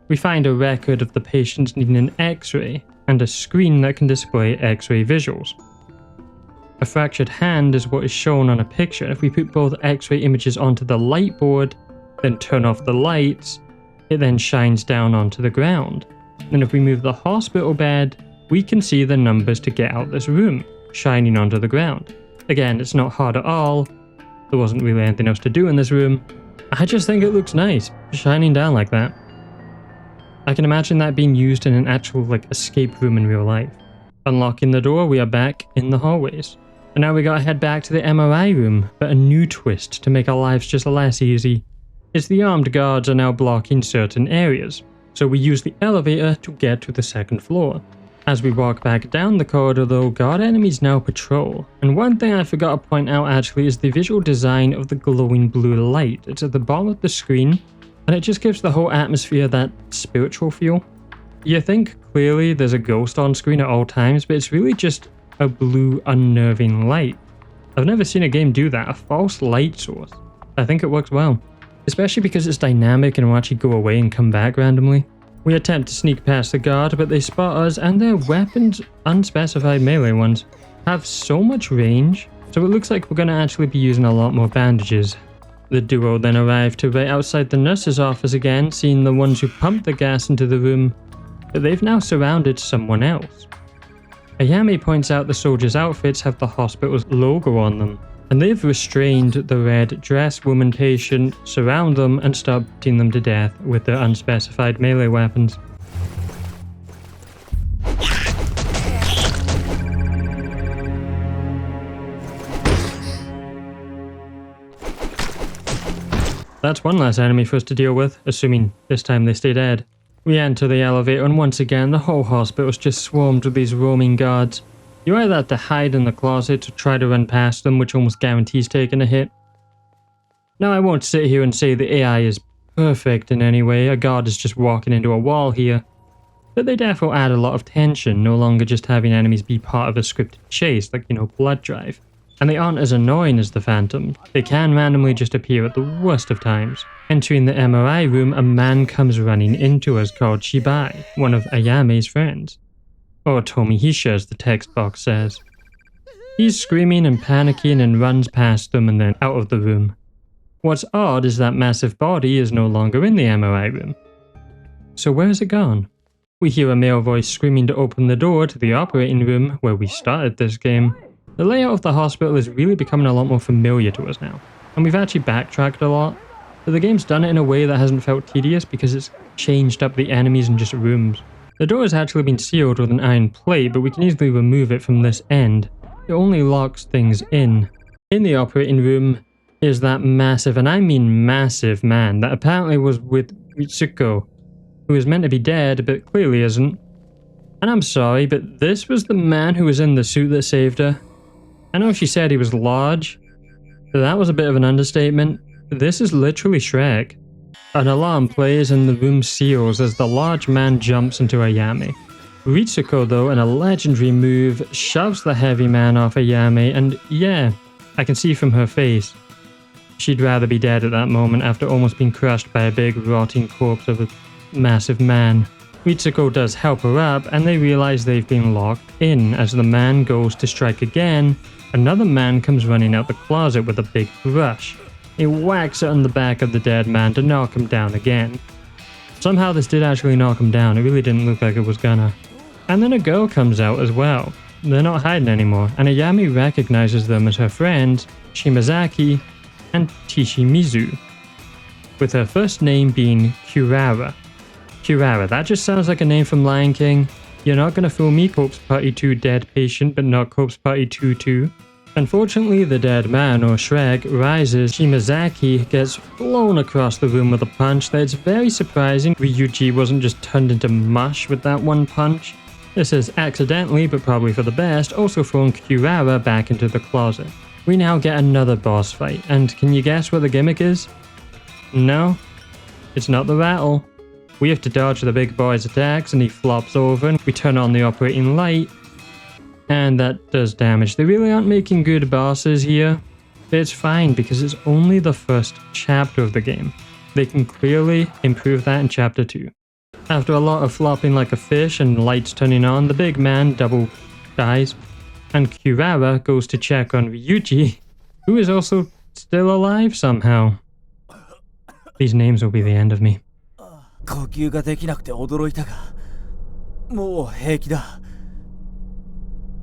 A: We find a record of the patients needing an X-ray, and a screen that can display X-ray visuals. A fractured hand is what is shown on a picture. If we put both X-ray images onto the light board, then turn off the lights, it then shines down onto the ground. And if we move the hospital bed, we can see the numbers to get out this room, shining onto the ground. Again, it's not hard at all. There wasn't really anything else to do in this room. I just think it looks nice, shining down like that. I can imagine that being used in an actual escape room in real life. Unlocking the door, we are back in the hallways. And now we gotta head back to the MRI room, but a new twist to make our lives just less easy is the armed guards are now blocking certain areas. So we use the elevator to get to the second floor. As we walk back down the corridor though, guard enemies now patrol. And one thing I forgot to point out actually is the visual design of the glowing blue light. It's at the bottom of the screen, and it just gives the whole atmosphere that spiritual feel. You think clearly there's a ghost on screen at all times, but it's really just a blue unnerving light. I've never seen a game do that, a false light source. I think it works well, especially because it's dynamic and will actually go away and come back randomly. We attempt to sneak past the guard, but they spot us, and their weapons, unspecified melee ones, have so much range, so it looks like we're going to actually be using a lot more bandages. The duo then arrive to right outside the nurse's office again, seeing the ones who pumped the gas into the room, but they've now surrounded someone else. Ayame points out the soldiers' outfits have the hospital's logo on them, and they've restrained the red dress woman patient, surround them, and start beating them to death with their unspecified melee weapons. That's one less enemy for us to deal with, assuming this time they stay dead. We enter the elevator and once again the whole hospital's just swarmed with these roaming guards. You either have to hide in the closet or try to run past them, which almost guarantees taking a hit. Now I won't sit here and say the AI is perfect in any way, a guard is just walking into a wall here. But they definitely add a lot of tension, no longer just having enemies be part of a scripted chase like, Blood Drive. And they aren't as annoying as the Phantom. They can randomly just appear at the worst of times. Entering the MRI room, a man comes running into us called Shibai, one of Ayame's friends. Or Tomihisha, as the text box says. He's screaming and panicking and runs past them and then out of the room. What's odd is that massive body is no longer in the MRI room. So where has it gone? We hear a male voice screaming to open the door to the operating room where we started this game. The layout of the hospital is really becoming a lot more familiar to us now, and we've actually backtracked a lot, but the game's done it in a way that hasn't felt tedious because it's changed up the enemies and just rooms. The door has actually been sealed with an iron plate, but we can easily remove it from this end. It only locks things in. In the operating room is that massive, and I mean massive man that apparently was with Ritsuko, who is meant to be dead but clearly isn't. And I'm sorry, but this was the man who was in the suit that saved her. I know she said he was large, but that was a bit of an understatement. This is literally Shrek. An alarm plays and the room seals as the large man jumps into Ayame. Ritsuko, though, in a legendary move, shoves the heavy man off Ayame, and yeah, I can see from her face, she'd rather be dead at that moment after almost being crushed by a big rotting corpse of a massive man. Ritsuko does help her up, and they realize they've been locked in. As the man goes to strike again, another man comes running out the closet with a big brush. He whacks it on the back of the dead man to knock him down again. Somehow this did actually knock him down, it really didn't look like it was gonna. And then a girl comes out as well. They're not hiding anymore, and Ayami recognizes them as her friends, Shimazaki and Tishimizu, with her first name being Kurara. Kurara, that just sounds like a name from Lion King. You're not gonna fool me, Corpse Party 2 dead patient, but not Corpse Party 2 too. Unfortunately, the dead man, or Shrek, rises. Shimazaki gets blown across the room with a punch that's very surprising. Ryuji wasn't just turned into mush with that one punch. This is accidentally, but probably for the best, also thrown Kurara back into the closet. We now get another boss fight, and can you guess what the gimmick is? No, it's not the rattle. We have to dodge the big boy's attacks, and he flops over, and we turn on the operating light, and that does damage. They really aren't making good bosses here, but it's fine because it's only the first chapter of the game. They can clearly improve that in chapter 2. After a lot of flopping like a fish and lights turning on, the big man double dies, and Kurara goes to check on Ryuji, who is also still alive somehow. These names will be the end of me.
C: 呼吸ができなくて驚いたが、もう平気だ。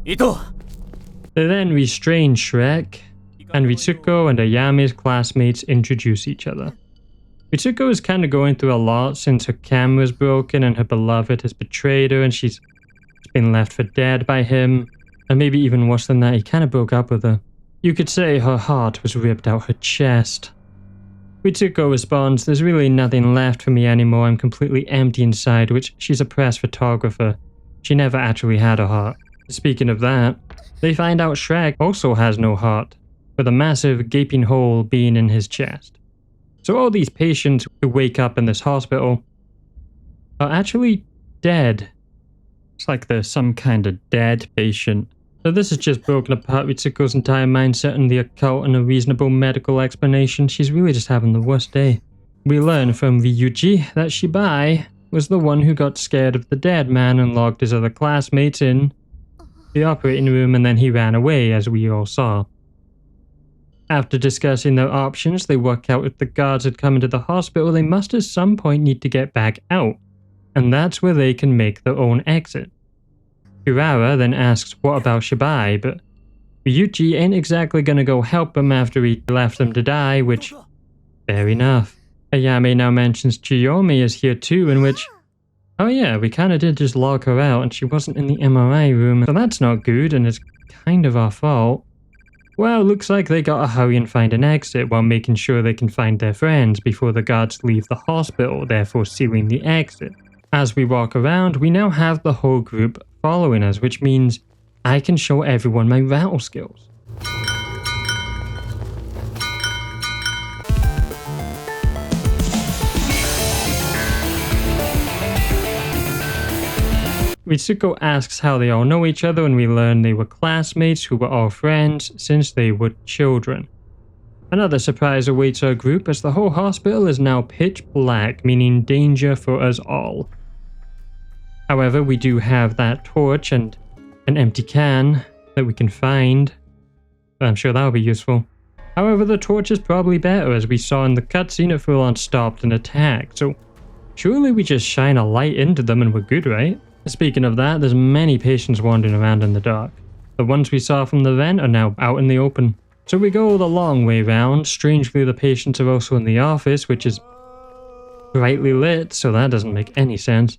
C: Ito!
A: They then restrain Shrek, and Ritsuko and Ayame's classmates introduce each other. Ritsuko is kind of going through a lot since her camera's broken and her beloved has betrayed her and she's been left for dead by him. And maybe even worse than that, he kind of broke up with her. You could say her heart was ripped out her chest. Ritsuko responds, "There's really nothing left for me anymore, I'm completely empty inside," which she's a press photographer. She never actually had a heart. Speaking of that, they find out Shrek also has no heart, with a massive gaping hole being in his chest. So all these patients who wake up in this hospital are actually dead. It's like they're some kind of dead patient. So this has just broken apart Ritsuko's entire mindset and the occult and a reasonable medical explanation. She's really just having the worst day. We learn from Ryuji that Shibai was the one who got scared of the dead man and locked his other classmates in the operating room, and then he ran away, as we all saw. After discussing their options, they work out if the guards had come into the hospital, they must at some point need to get back out, and that's where they can make their own exit. Kurara then asks what about Shibai, but Ryuji ain't exactly gonna go help him after he left them to die, which, fair enough. Ayame now mentions Chiyomi is here too, in which, oh yeah, we kinda did just log her out and she wasn't in the MRI room, so that's not good and it's kind of our fault. Well, looks like they gotta hurry and find an exit while making sure they can find their friends before the guards leave the hospital, therefore sealing the exit. As we walk around, we now have the whole group following us, which means I can show everyone my rattle skills. Ritsuko asks how they all know each other, and we learn they were classmates who were all friends since they were children. Another surprise awaits our group as the whole hospital is now pitch black, meaning danger for us all. However, we do have that torch and an empty can that we can find. I'm sure that'll be useful. However, the torch is probably better, as we saw in the cutscene it full on stopped and attacked, so surely we just shine a light into them and we're good, right? Speaking of that, there's many patients wandering around in the dark. The ones we saw from the vent are now out in the open. So we go the long way round. Strangely, the patients are also in the office, which is brightly lit, so that doesn't make any sense.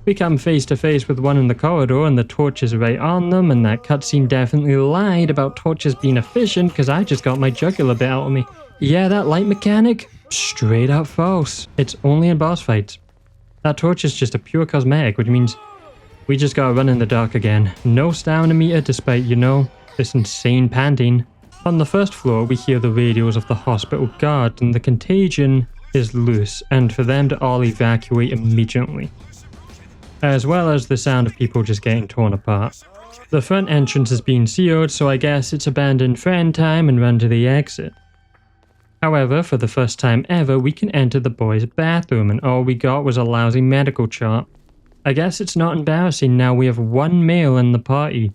A: We come face to face with one in the corridor and the torch is right on them, and that cutscene definitely lied about torches being efficient because I just got my jugular bit out of me. Yeah, that light mechanic? Straight up false. It's only in boss fights. That torch is just a pure cosmetic, which means we just gotta run in the dark again. No stamina meter despite, this insane panting. On the first floor, we hear the radios of the hospital guard, and the contagion is loose, and for them to all evacuate immediately. As well as the sound of people just getting torn apart. The front entrance is being sealed, so I guess it's abandon friend time and run to the exit. However, for the first time ever, we can enter the boys' bathroom, and all we got was a lousy medical chart. I guess it's not embarrassing now we have one male in the party.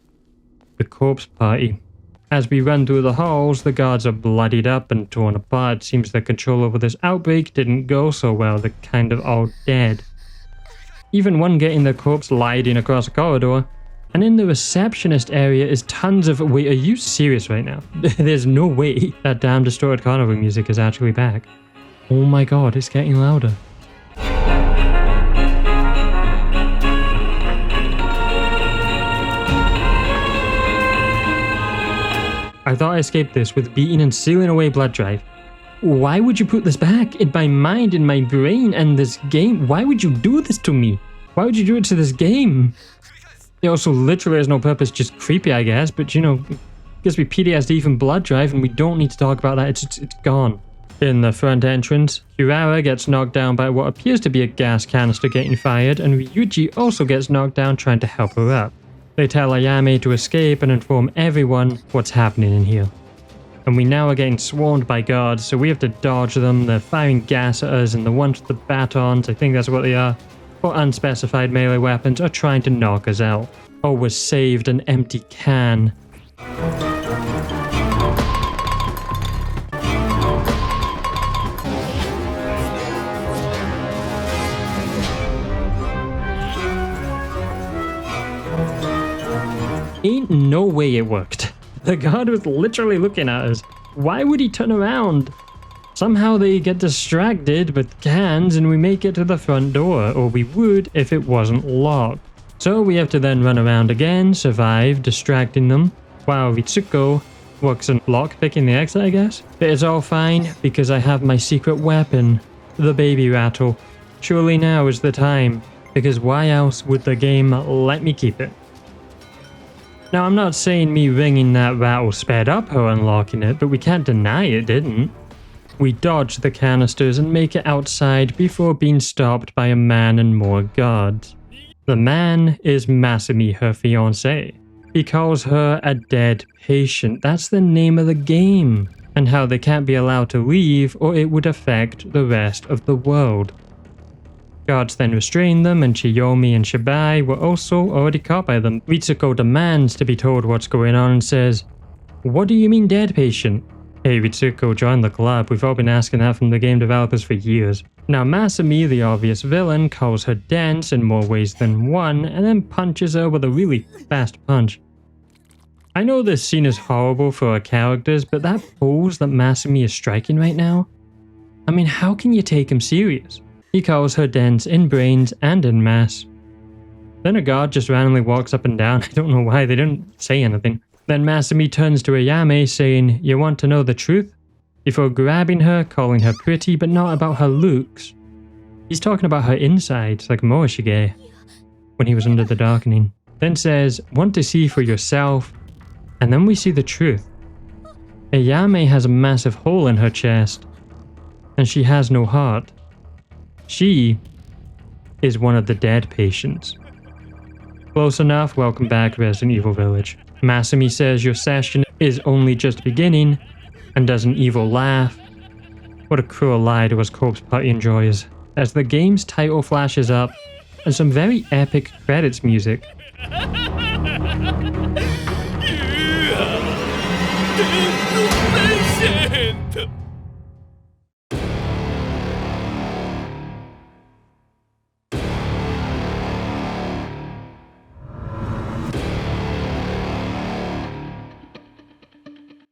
A: The corpse party. As we run through the halls, the guards are bloodied up and torn apart. It seems their control over this outbreak didn't go so well, they're kind of all dead. Even one getting their corpse sliding across a corridor. And in the receptionist area is tons of— wait, are you serious right now? There's no way that damn distorted carnival music is actually back. Oh my god, it's getting louder. I thought I escaped this with beating and sealing away blood drive. Why would you put this back in my mind, in my brain, and this game? Why would you do this to me? Why would you do it to this game? It also literally has no purpose, just creepy, I guess, but gives me PTSD from blood drive, and we don't need to talk about that. It's gone. In the front entrance, Urara gets knocked down by what appears to be a gas canister getting fired, and Ryuji also gets knocked down trying to help her up. They tell Ayame to escape and inform everyone what's happening in here. And we now are getting swarmed by guards, so we have to dodge them. They're firing gas at us, and the ones with the batons, I think that's what they are, or unspecified melee weapons, are trying to knock us out. Oh, we're saved, an empty can. Ain't no way it worked. The guard was literally looking at us. Why would he turn around? Somehow they get distracted with cans and we make it to the front door, or we would if it wasn't locked. So we have to then run around again, survive, distracting them, while Ritsuko works on lockpicking the exit, I guess. But it's all fine because I have my secret weapon, the baby rattle. Surely now is the time, because why else would the game let me keep it? Now, I'm not saying me ringing that rattle sped up her unlocking it, but we can't deny it didn't. We dodge the canisters and make it outside before being stopped by a man and more guards. The man is Masumi, her fiancé. He calls her a dead patient. That's the name of the game, and how they can't be allowed to leave or it would affect the rest of the world. Guards then restrain them, and Chiyomi and Shibai were also already caught by them. Ritsuko demands to be told what's going on and says, "What do you mean dead patient?" Hey Ritsuko, join the club. We've all been asking that from the game developers for years. Now Masumi, the obvious villain, calls her dense in more ways than one, and then punches her with a really fast punch. I know this scene is horrible for our characters, but that pose that Masumi is striking right now? I mean, how can you take him serious? He calls her dense in brains and in mass. Then a guard just randomly walks up and down. I don't know why, they didn't say anything. Then Masumi turns to Ayame saying, "You want to know the truth?" Before grabbing her, calling her pretty, but not about her looks. He's talking about her insides, like Morishige, when he was under the darkening. Then says, "Want to see for yourself?" And then we see the truth. Ayame has a massive hole in her chest, and she has no heart. She is one of the dead patients. Close enough, welcome back Resident Evil Village. Masumi says your session is only just beginning, and does an evil laugh. What a cruel lie to us corpse party enjoyers. As the game's title flashes up, and some very epic credits music.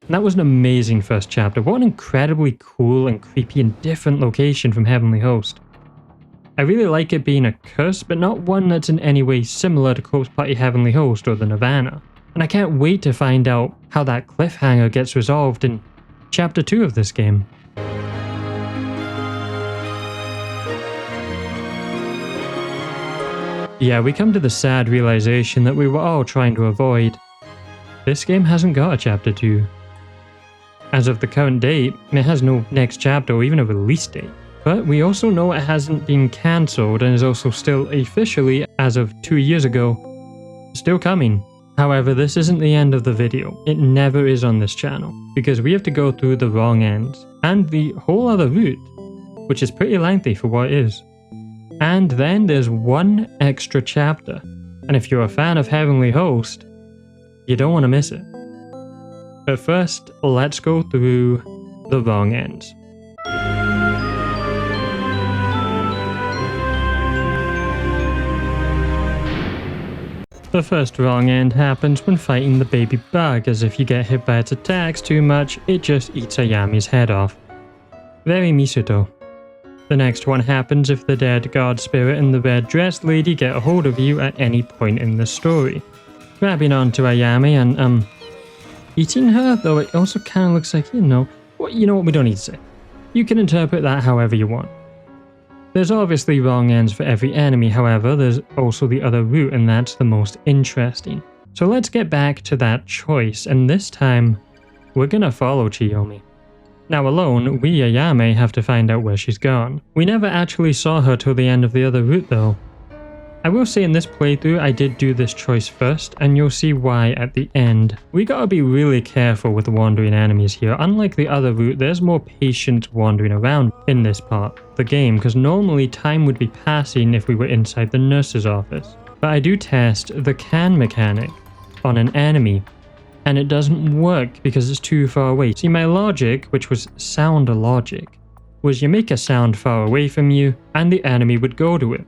A: And that was an amazing first chapter. What an incredibly cool and creepy and different location from Heavenly Host. I really like it being a curse, but not one that's in any way similar to Corpse Party Heavenly Host or the Nirvana. And I can't wait to find out how that cliffhanger gets resolved in Chapter 2 of this game. Yeah, we come to the sad realization that we were all trying to avoid. This game hasn't got a Chapter 2. As of the current date, it has no next chapter or even a release date. But we also know it hasn't been cancelled and is also still officially, as of 2 years ago, still coming. However, this isn't the end of the video. It never is on this channel, because we have to go through the wrong ends and the whole other route, which is pretty lengthy for what it is. And then there's one extra chapter, and if you're a fan of Heavenly Host, you don't want to miss it. But first, let's go through the wrong ends. The first wrong end happens when fighting the baby bug, as if you get hit by its attacks too much, it just eats Ayami's head off. Very Misuto. The next one happens if the dead god spirit and the red dressed lady get a hold of you at any point in the story, grabbing onto Ayami and eating her, though it also kind of looks like, you know what, we don't need to say. You can interpret that however you want. There's obviously wrong ends for every enemy, however, there's also the other route, and that's the most interesting. So let's get back to that choice, and this time, we're gonna follow Chiyomi. Now alone, we Ayame have to find out where she's gone. We never actually saw her till the end of the other route though. I will say in this playthrough I did do this choice first, and you'll see why at the end. We gotta be really careful with wandering enemies here. Unlike the other route, there's more patient wandering around in this part of the game, because normally time would be passing if we were inside the nurse's office. But I do test the can mechanic on an enemy, and it doesn't work because it's too far away. See, my logic, which was sound logic, was you make a sound far away from you, and the enemy would go to it.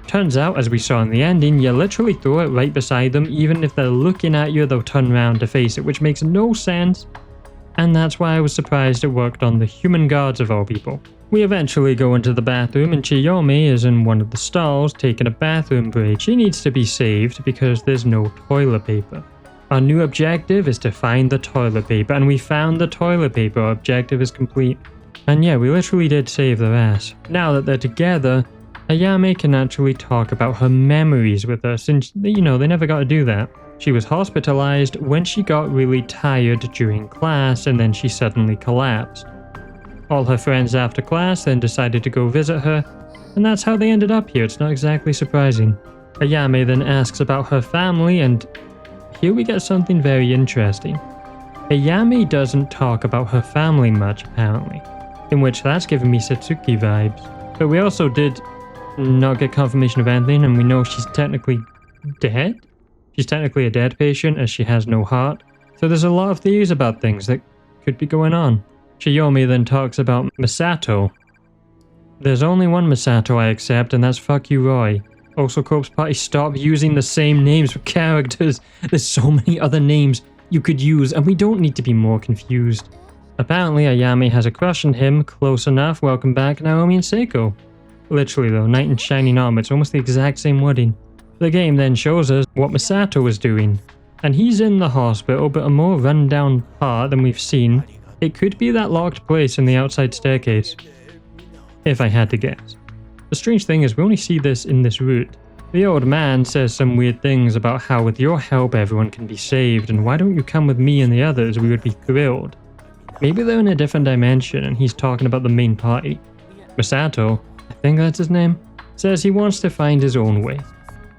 A: Turns out, as we saw in the ending, you literally throw it right beside them. Even if they're looking at you, they'll turn around to face it, which makes no sense. And that's why I was surprised it worked on the human guards of all people. We eventually go into the bathroom, and Chiyomi is in one of the stalls taking a bathroom break. She needs to be saved because there's no toilet paper. Our new objective is to find the toilet paper, and we found the toilet paper. Our objective is complete. And yeah, we literally did save their ass. Now that they're together, Ayame can actually talk about her memories with us, and they never got to do that. She was hospitalized when she got really tired during class, and then she suddenly collapsed. All her friends after class then decided to go visit her, and that's how they ended up here. It's not exactly surprising. Ayame then asks about her family, and here we get something very interesting. Ayame doesn't talk about her family much, apparently, in which that's giving me Satsuki vibes. But we also did not get confirmation of anything, and we know she's technically dead. She's technically a dead patient, as she has no heart. So there's a lot of theories about things that could be going on. Chiyomi then talks about Misato. There's only one Misato I accept, and that's Fuck You Roy. Also, Corpse Party, stop using the same names for characters. There's so many other names you could use, and we don't need to be more confused. Apparently, Ayame has a crush on him. Close enough. Welcome back, Naomi and Seiko. Literally though, knight in shining armor, it's almost the exact same wording. The game then shows us what Misato was doing, and he's in the hospital, but a more run-down part than we've seen. It could be that locked place in the outside staircase, if I had to guess. The strange thing is we only see this in this route. The old man says some weird things about how with your help everyone can be saved, and why don't you come with me and the others, we would be thrilled. Maybe they're in a different dimension and he's talking about the main party. Misato, I think that's his name, says he wants to find his own way.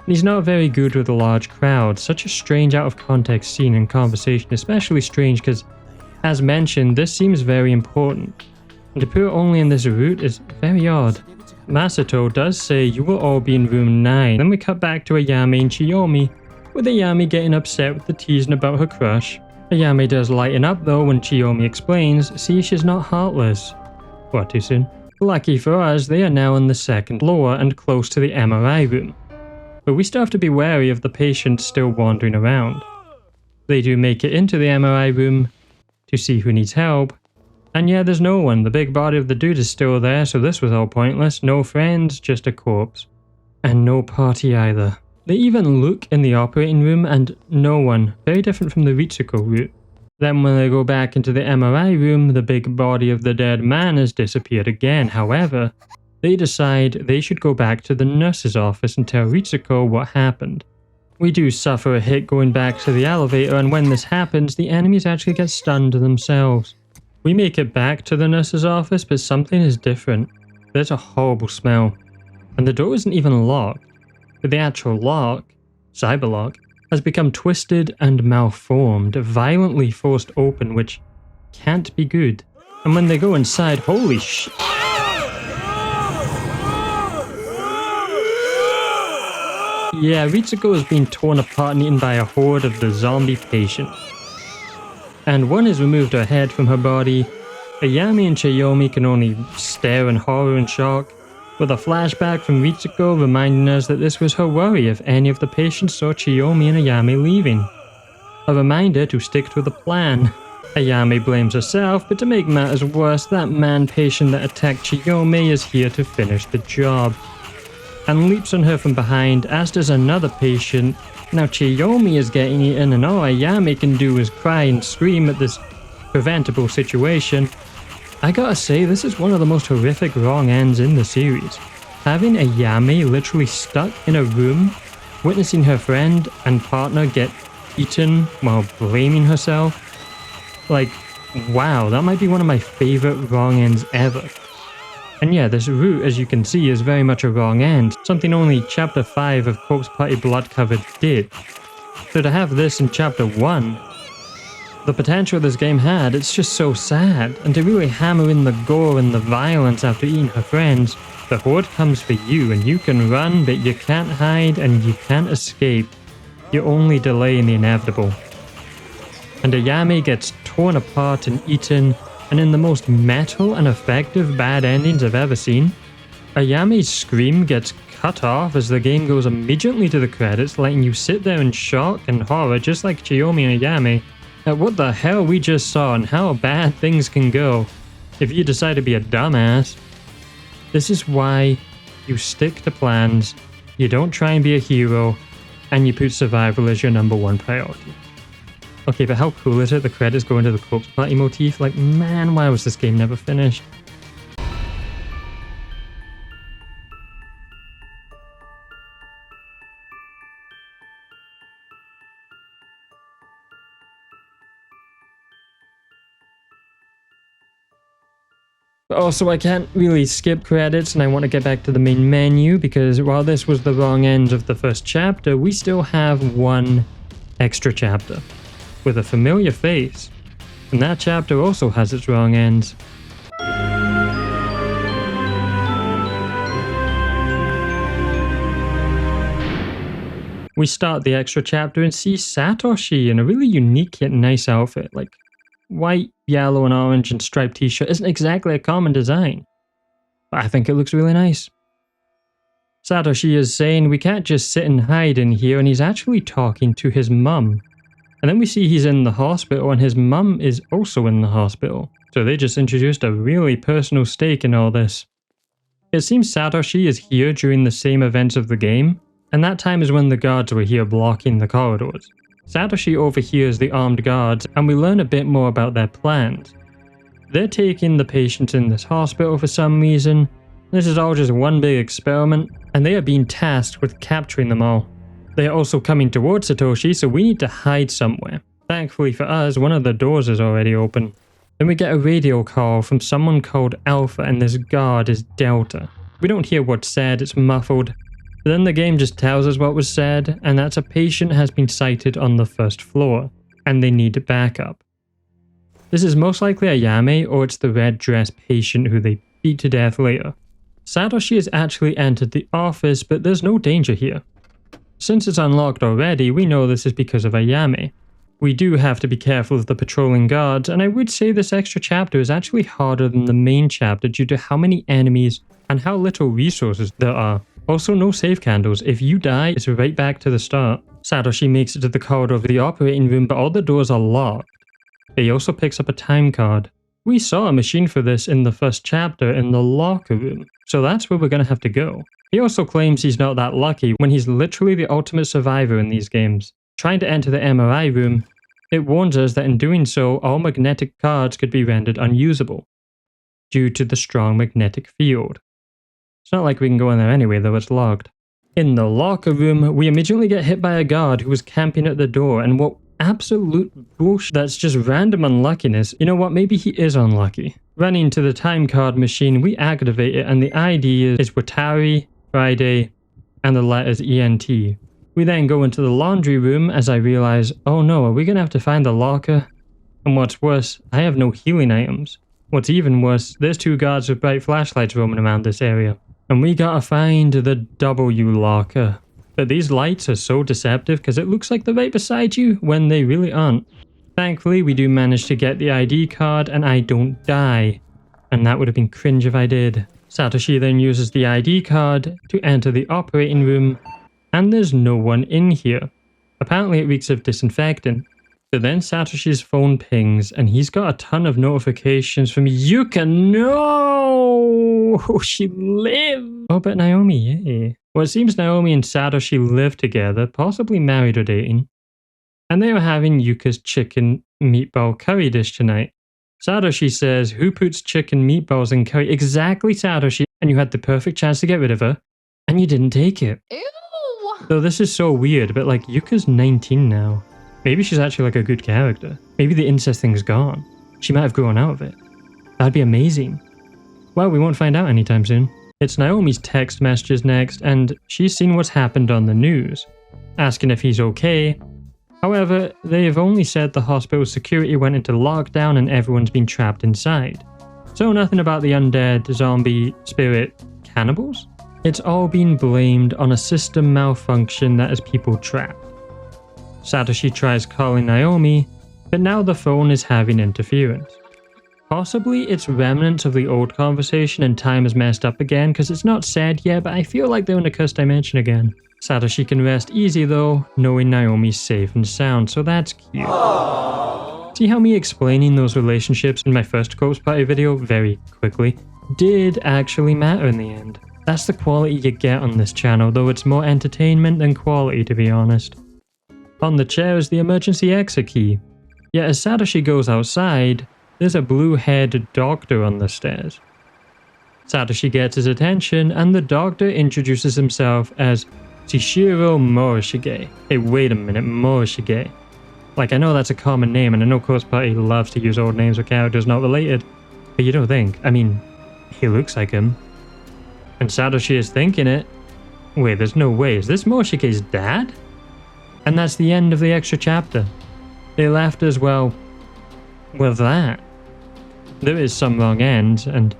A: He's not very good with a large crowd. Such a strange out of context scene and conversation, especially strange because, as mentioned, this seems very important. And to put it only in this route is very odd. Masato does say you will all be in room 9. Then we cut back to Ayame and Chiyomi, with Ayame getting upset with the teasing about her crush. Ayame does lighten up though when Chiyomi explains, see, she's not heartless. What, too soon? Lucky for us, they are now on the 2nd floor and close to the MRI room. But we still have to be wary of the patients still wandering around. They do make it into the MRI room, to see who needs help. And yeah, there's no one. The big body of the dude is still there, so this was all pointless. No friends, just a corpse. And no party either. They even look in the operating room and no one. Very different from the Ritsuko route. Then when they go back into the MRI room, the big body of the dead man has disappeared again. However, they decide they should go back to the nurse's office and tell Ritsuko what happened. We do suffer a hit going back to the elevator, and when this happens, the enemies actually get stunned themselves. We make it back to the nurse's office, but something is different. There's a horrible smell. And the door isn't even locked. But the actual lock, CyberLock, has become twisted and malformed, violently forced open, which can't be good. And when they go inside, holy sh... Yeah, Ritsuko has been torn apart and eaten by a horde of the zombie patients. And one has removed her head from her body. Ayami and Chiyomi can only stare in horror and shock, with a flashback from Ritsuko reminding us that this was her worry if any of the patients saw Chiyomi and Ayami leaving. A reminder to stick to the plan. Ayami blames herself, but to make matters worse, that man patient that attacked Chiyomi is here to finish the job, and leaps on her from behind, as does another patient. Now Chiyomi is getting eaten, and all Ayami can do is cry and scream at this preventable situation. I gotta say, this is one of the most horrific wrong ends in the series. Having Ayami literally stuck in a room, witnessing her friend and partner get eaten while blaming herself. Like, wow, that might be one of my favorite wrong ends ever. And yeah, this route, as you can see, is very much a wrong end, something only Chapter 5 of Corpse Party Blood Covered did. So to have this in Chapter 1, the potential this game had, it's just so sad. And to really hammer in the gore and the violence after eating her friends, the horde comes for you, and you can run, but you can't hide and you can't escape. You're only delaying the inevitable. And Ayami gets torn apart and eaten, and in the most metal and effective bad endings I've ever seen, Ayami's scream gets cut off as the game goes immediately to the credits, letting you sit there in shock and horror just like Chiyomi and Ayami at what the hell we just saw and how bad things can go if you decide to be a dumbass. This is why you stick to plans, you don't try and be a hero, and you put survival as your #1 priority. Okay, but how cool is it the credits go into the Corpse Party motif? Like, man, why was this game never finished? But also, I can't really skip credits, and I want to get back to the main menu, because while this was the wrong end of the first chapter, we still have one extra chapter with a familiar face, and that chapter also has its wrong ends. We start the extra chapter and see Satoshi in a really unique yet nice outfit, like white, yellow, and orange and striped t-shirt isn't exactly a common design, but I think it looks really nice. Satoshi is saying we can't just sit and hide in here, and he's actually talking to his mum. And then we see he's in the hospital, and his mum is also in the hospital. So they just introduced a really personal stake in all this. It seems Satoshi is here during the same events of the game, and that time is when the guards were here blocking the corridors. Satoshi overhears the armed guards, and we learn a bit more about their plans. They're taking the patients in this hospital for some reason. This is all just one big experiment, and they are being tasked with capturing them all. They are also coming towards Satoshi, so we need to hide somewhere. Thankfully for us, one of the doors is already open. Then we get a radio call from someone called Alpha, and this guard is Delta. We don't hear what's said, it's muffled. But then the game just tells us what was said, and that's a patient has been sighted on the first floor, and they need backup. This is most likely Ayami, or it's the red dress patient who they beat to death later. Satoshi has actually entered the office, but there's no danger here. Since it's unlocked already, we know this is because of Ayami. We do have to be careful of the patrolling guards, and I would say this extra chapter is actually harder than the main chapter due to how many enemies and how little resources there are. Also, no save candles. If you die, it's right back to the start. Satoshi makes it to the corridor of the operating room, but all the doors are locked. He also picks up a time card. We saw a machine for this in the first chapter in the locker room, so that's where we're going to have to go. He also claims he's not that lucky when he's literally the ultimate survivor in these games. Trying to enter the MRI room, it warns us that in doing so, all magnetic cards could be rendered unusable due to the strong magnetic field. It's not like we can go in there anyway, though it's locked. In the locker room, we immediately get hit by a guard who was camping at the door, and what absolute bullshit. That's just random unluckiness. You know what? Maybe he is unlucky. Running to the time card machine, we activate it, and the ID is Watari, Friday, and the letters ENT. We then go into the laundry room as I realize, oh no, are we gonna have to find the locker? And what's worse, I have no healing items. What's even worse, there's 2 guards with bright flashlights roaming around this area. And we gotta find the W locker. But these lights are so deceptive because it looks like they're right beside you when they really aren't. Thankfully, we do manage to get the ID card and I don't die. And that would have been cringe if I did. Satoshi then uses the ID card to enter the operating room, and there's no one in here. Apparently it reeks of disinfectant. So then Satoshi's phone pings, and he's got a ton of notifications from Yuka. No! She lived! Oh, but Naomi, yay. Well, it seems Naomi and Satoshi live together, possibly married or dating. And they are having Yuka's chicken meatball curry dish tonight. Satoshi says, who puts chicken meatballs in curry? Exactly, Satoshi. And you had the perfect chance to get rid of her, and you didn't take it.
B: Ew!
A: So this is so weird, but like, Yuka's 19 now. Maybe she's actually like a good character. Maybe the incest thing's gone. She might have grown out of it. That'd be amazing. Well, we won't find out anytime soon. It's Naomi's text messages next, and she's seen what's happened on the news, asking if he's okay. However, they have only said the hospital security went into lockdown and everyone's been trapped inside. So nothing about the undead, zombie, spirit, cannibals? It's all been blamed on a system malfunction that has people trapped. Satoshi tries calling Naomi, but now the phone is having interference. Possibly it's remnants of the old conversation and time has messed up again because it's not said yet, but I feel like they're in a cursed dimension again. Satoshi can rest easy though, knowing Naomi's safe and sound, so that's cute. Aww. See how me explaining those relationships in my first Corpse Party video very quickly did actually matter in the end. That's the quality you get on this channel, though it's more entertainment than quality, to be honest. On the chair is the emergency exit key. Yet as Satoshi goes outside, there's a blue-haired doctor on the stairs. Satoshi gets his attention, and the doctor introduces himself as Shishiro Morishige. Hey, wait a minute, Morishige. Like, I know that's a common name, and I know Corpse Party loves to use old names for characters not related, but you don't think. I mean, he looks like him. And Satoshi is thinking it. Wait, there's no way. Is this Morishige's dad? And that's the end of the extra chapter. They left as well with that. There is some wrong ends, and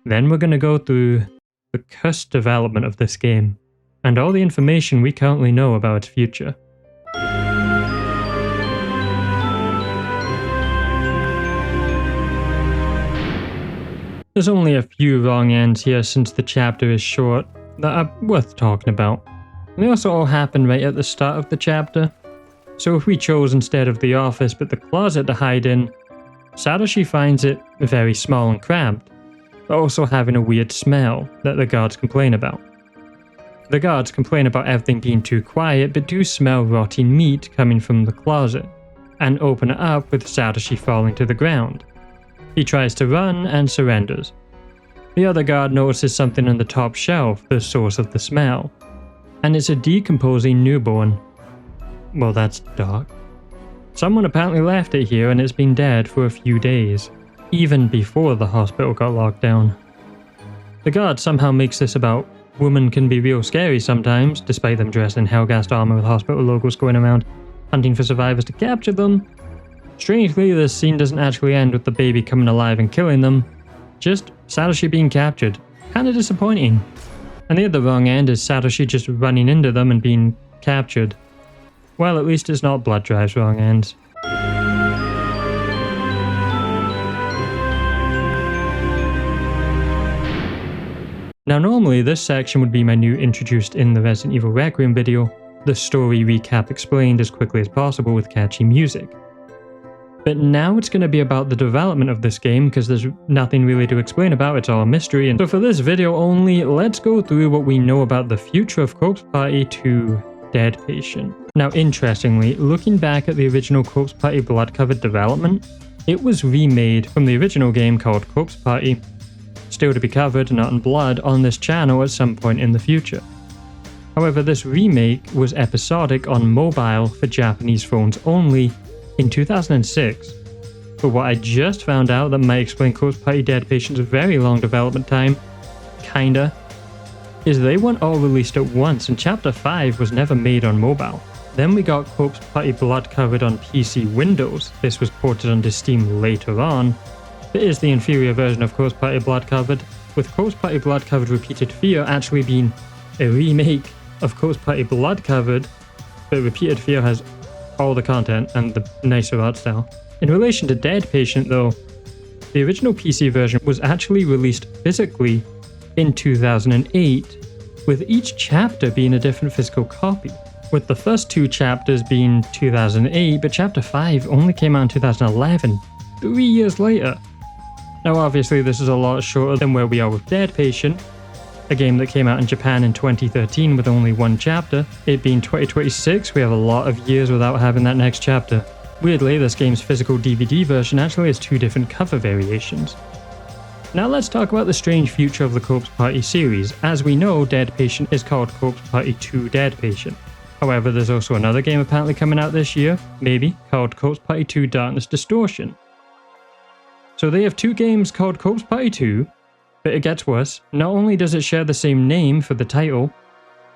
A: then we're going to go through the cursed development of this game, and all the information we currently know about its future. There's only a few wrong ends here since the chapter is short that are worth talking about. And they also all happen right at the start of the chapter. So if we chose instead of the office but the closet to hide in, Satoshi finds it very small and cramped, but also having a weird smell that the guards complain about. The guards complain about everything being too quiet but do smell rotting meat coming from the closet, and open it up with Satoshi falling to the ground. He tries to run and surrenders. The other guard notices something on the top shelf, the source of the smell, and it's a decomposing newborn. Well, that's dark. Someone apparently left it here and it's been dead for a few days, even before the hospital got locked down. The guard somehow makes this about women can be real scary sometimes, despite them dressed in Hellgast armor with hospital logos going around, hunting for survivors to capture them. Strangely, this scene doesn't actually end with the baby coming alive and killing them, just Satoshi being captured. Kinda disappointing. And the other wrong end is Satoshi just running into them and being captured. Well, at least it's not Blood Drive's wrong end. Now normally this section would be my new introduced in the Resident Evil Requiem video, the story recap explained as quickly as possible with catchy music. But now it's going to be about the development of this game because there's nothing really to explain about, it's all a mystery. And so for this video only, let's go through what we know about the future of Corpse Party 2 Dead Patient. Now interestingly, looking back at the original Corpse Party Blood Covered development, it was remade from the original game called Corpse Party, still to be covered, not in blood, on this channel at some point in the future. However, this remake was episodic on mobile for Japanese phones only in 2006. But what I just found out that might explain Corpse Party Dead Patient's very long development time, kinda, is they weren't all released at once and Chapter 5 was never made on mobile. Then we got Corpse Party Blood Covered on PC Windows. This was ported onto Steam later on. It is the inferior version of Corpse Party Blood Covered, with Corpse Party Blood Covered Repeated Fear actually being a remake of Corpse Party Blood Covered, but Repeated Fear has all the content and the nicer art style. In relation to Dead Patient though, the original PC version was actually released physically in 2008, with each chapter being a different physical copy, with the first 2 chapters being 2008, but Chapter 5 only came out in 2011, 3 years later. Now obviously this is a lot shorter than where we are with Dead Patient, a game that came out in Japan in 2013 with only 1 chapter. It being 2026, we have a lot of years without having that next chapter. Weirdly, this game's physical DVD version actually has 2 different cover variations. Now let's talk about the strange future of the Corpse Party series. As we know, Dead Patient is called Corpse Party 2 Dead Patient. However, there's also another game apparently coming out this year, maybe, called Corpse Party 2 Darkness Distortion. So they have 2 games called Corpse Party 2, but it gets worse. Not only does it share the same name for the title,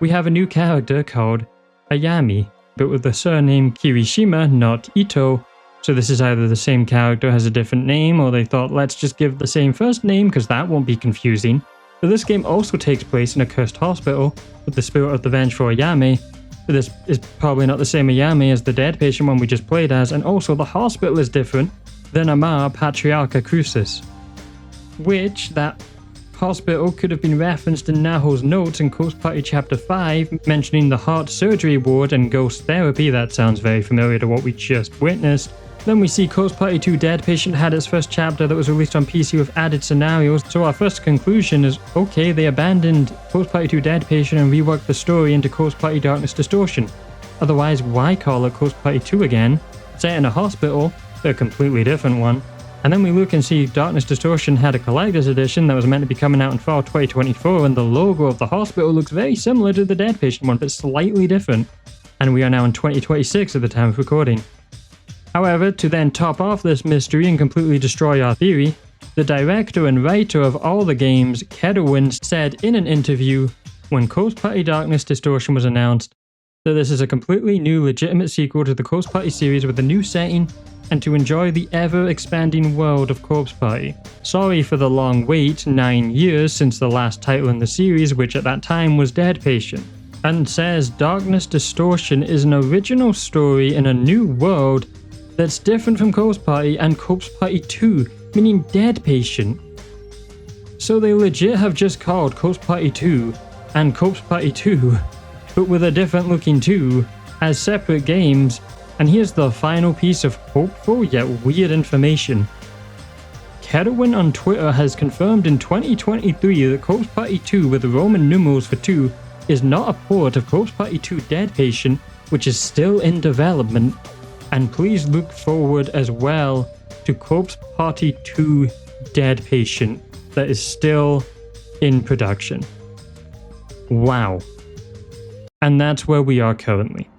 A: we have a new character called Ayami, but with the surname Kirishima, not Ito. So this is either the same character has a different name, or they thought let's just give the same first name because that won't be confusing. But this game also takes place in a cursed hospital with the spirit of the vengeful Ayami. But this is probably not the same Ayami as the Dead Patient one we just played as, and also the hospital is different than Amar Patriarcha Crucis, which that hospital could have been referenced in Naho's notes in Corpse Party Chapter 5, mentioning the heart surgery ward and ghost therapy. That sounds very familiar to what we just witnessed. Then we see Corpse Party 2 Dead Patient had its first chapter that was released on PC with added scenarios, so our first conclusion is, okay, they abandoned Corpse Party 2 Dead Patient and reworked the story into Corpse Party Darkness Distortion. Otherwise, why call it Corpse Party 2 again? Set in a hospital, a completely different one. And then we look and see Darkness Distortion had a collector's edition that was meant to be coming out in fall 2024, and the logo of the hospital looks very similar to the Dead Patient one, but slightly different. And we are now in 2026 at the time of recording. However, to then top off this mystery and completely destroy our theory, the director and writer of all the games, Kedowin, said in an interview when Corpse Party Darkness Distortion was announced that this is a completely new legitimate sequel to the Corpse Party series with a new setting and to enjoy the ever-expanding world of Corpse Party. Sorry for the long wait, 9 years since the last title in the series, which at that time was Dead Patient. And says Darkness Distortion is an original story in a new world that's different from Corpse Party and Corpse Party 2, meaning Dead Patient. So they legit have just called Corpse Party 2 and Corpse Party 2, but with a different looking 2, as separate games. And here's the final piece of hopeful yet weird information. Kedowin on Twitter has confirmed in 2023 that Corpse Party 2 with Roman numerals for 2 is not a port of Corpse Party 2 Dead Patient, which is still in development. And please look forward as well to Corpse Party 2 Dead Patient that is still in production. Wow. And that's where we are currently.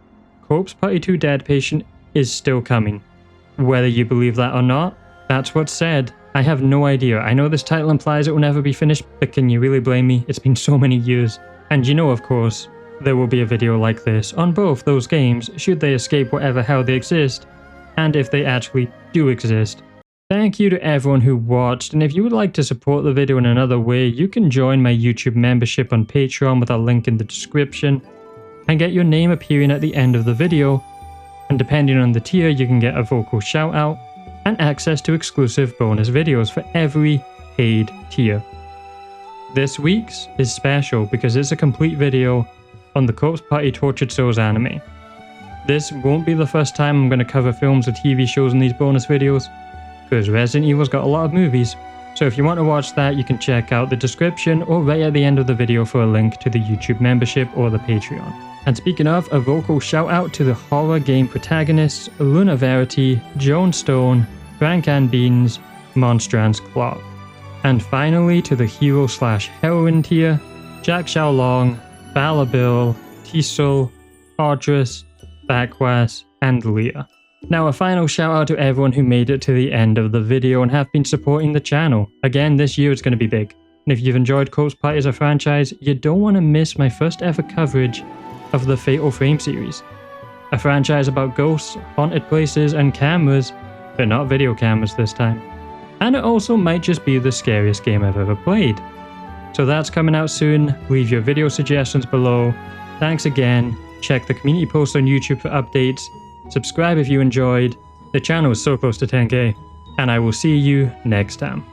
A: Corpse Party 2 Dead Patient is still coming. Whether you believe that or not, that's what's said. I have no idea. I know this title implies it will never be finished, but can you really blame me? It's been so many years. And you know, of course, there will be a video like this on both those games, should they escape whatever hell they exist, and if they actually do exist. Thank you to everyone who watched, and if you would like to support the video in another way, you can join my YouTube membership on Patreon with a link in the description, and get your name appearing at the end of the video, and depending on the tier you can get a vocal shout out, and access to exclusive bonus videos for every paid tier. This week's is special because it's a complete video on the Corpse Party Tortured Souls anime. this won't be the first time I'm going to cover films or TV shows in these bonus videos, because Resident Evil's got a lot of movies. So if you want to watch that, you can check out the description or right at the end of the video for a link to the YouTube membership or the Patreon. And speaking of, a vocal shout out to the horror game protagonists Luna Verity, Joan Stone, Frank Ann Beans, Monstrance Clark. And finally to the hero/heroine tier, Jack Xiaolong, Bala Bill, Tisol, Audrus, Bakwas, and Leah. Now a final shout out to everyone who made it to the end of the video and have been supporting the channel. Again, this year it's going to be big. And if you've enjoyed Corpse Party as a franchise, you don't want to miss my first ever coverage of the Fatal Frame series. A franchise about ghosts, haunted places, and cameras, but not video cameras this time. And it also might just be the scariest game I've ever played. So that's coming out soon. Leave your video suggestions below. Thanks again. Check the community post on YouTube for updates. Subscribe if you enjoyed. The channel is so close to 10k. And I will see you next time.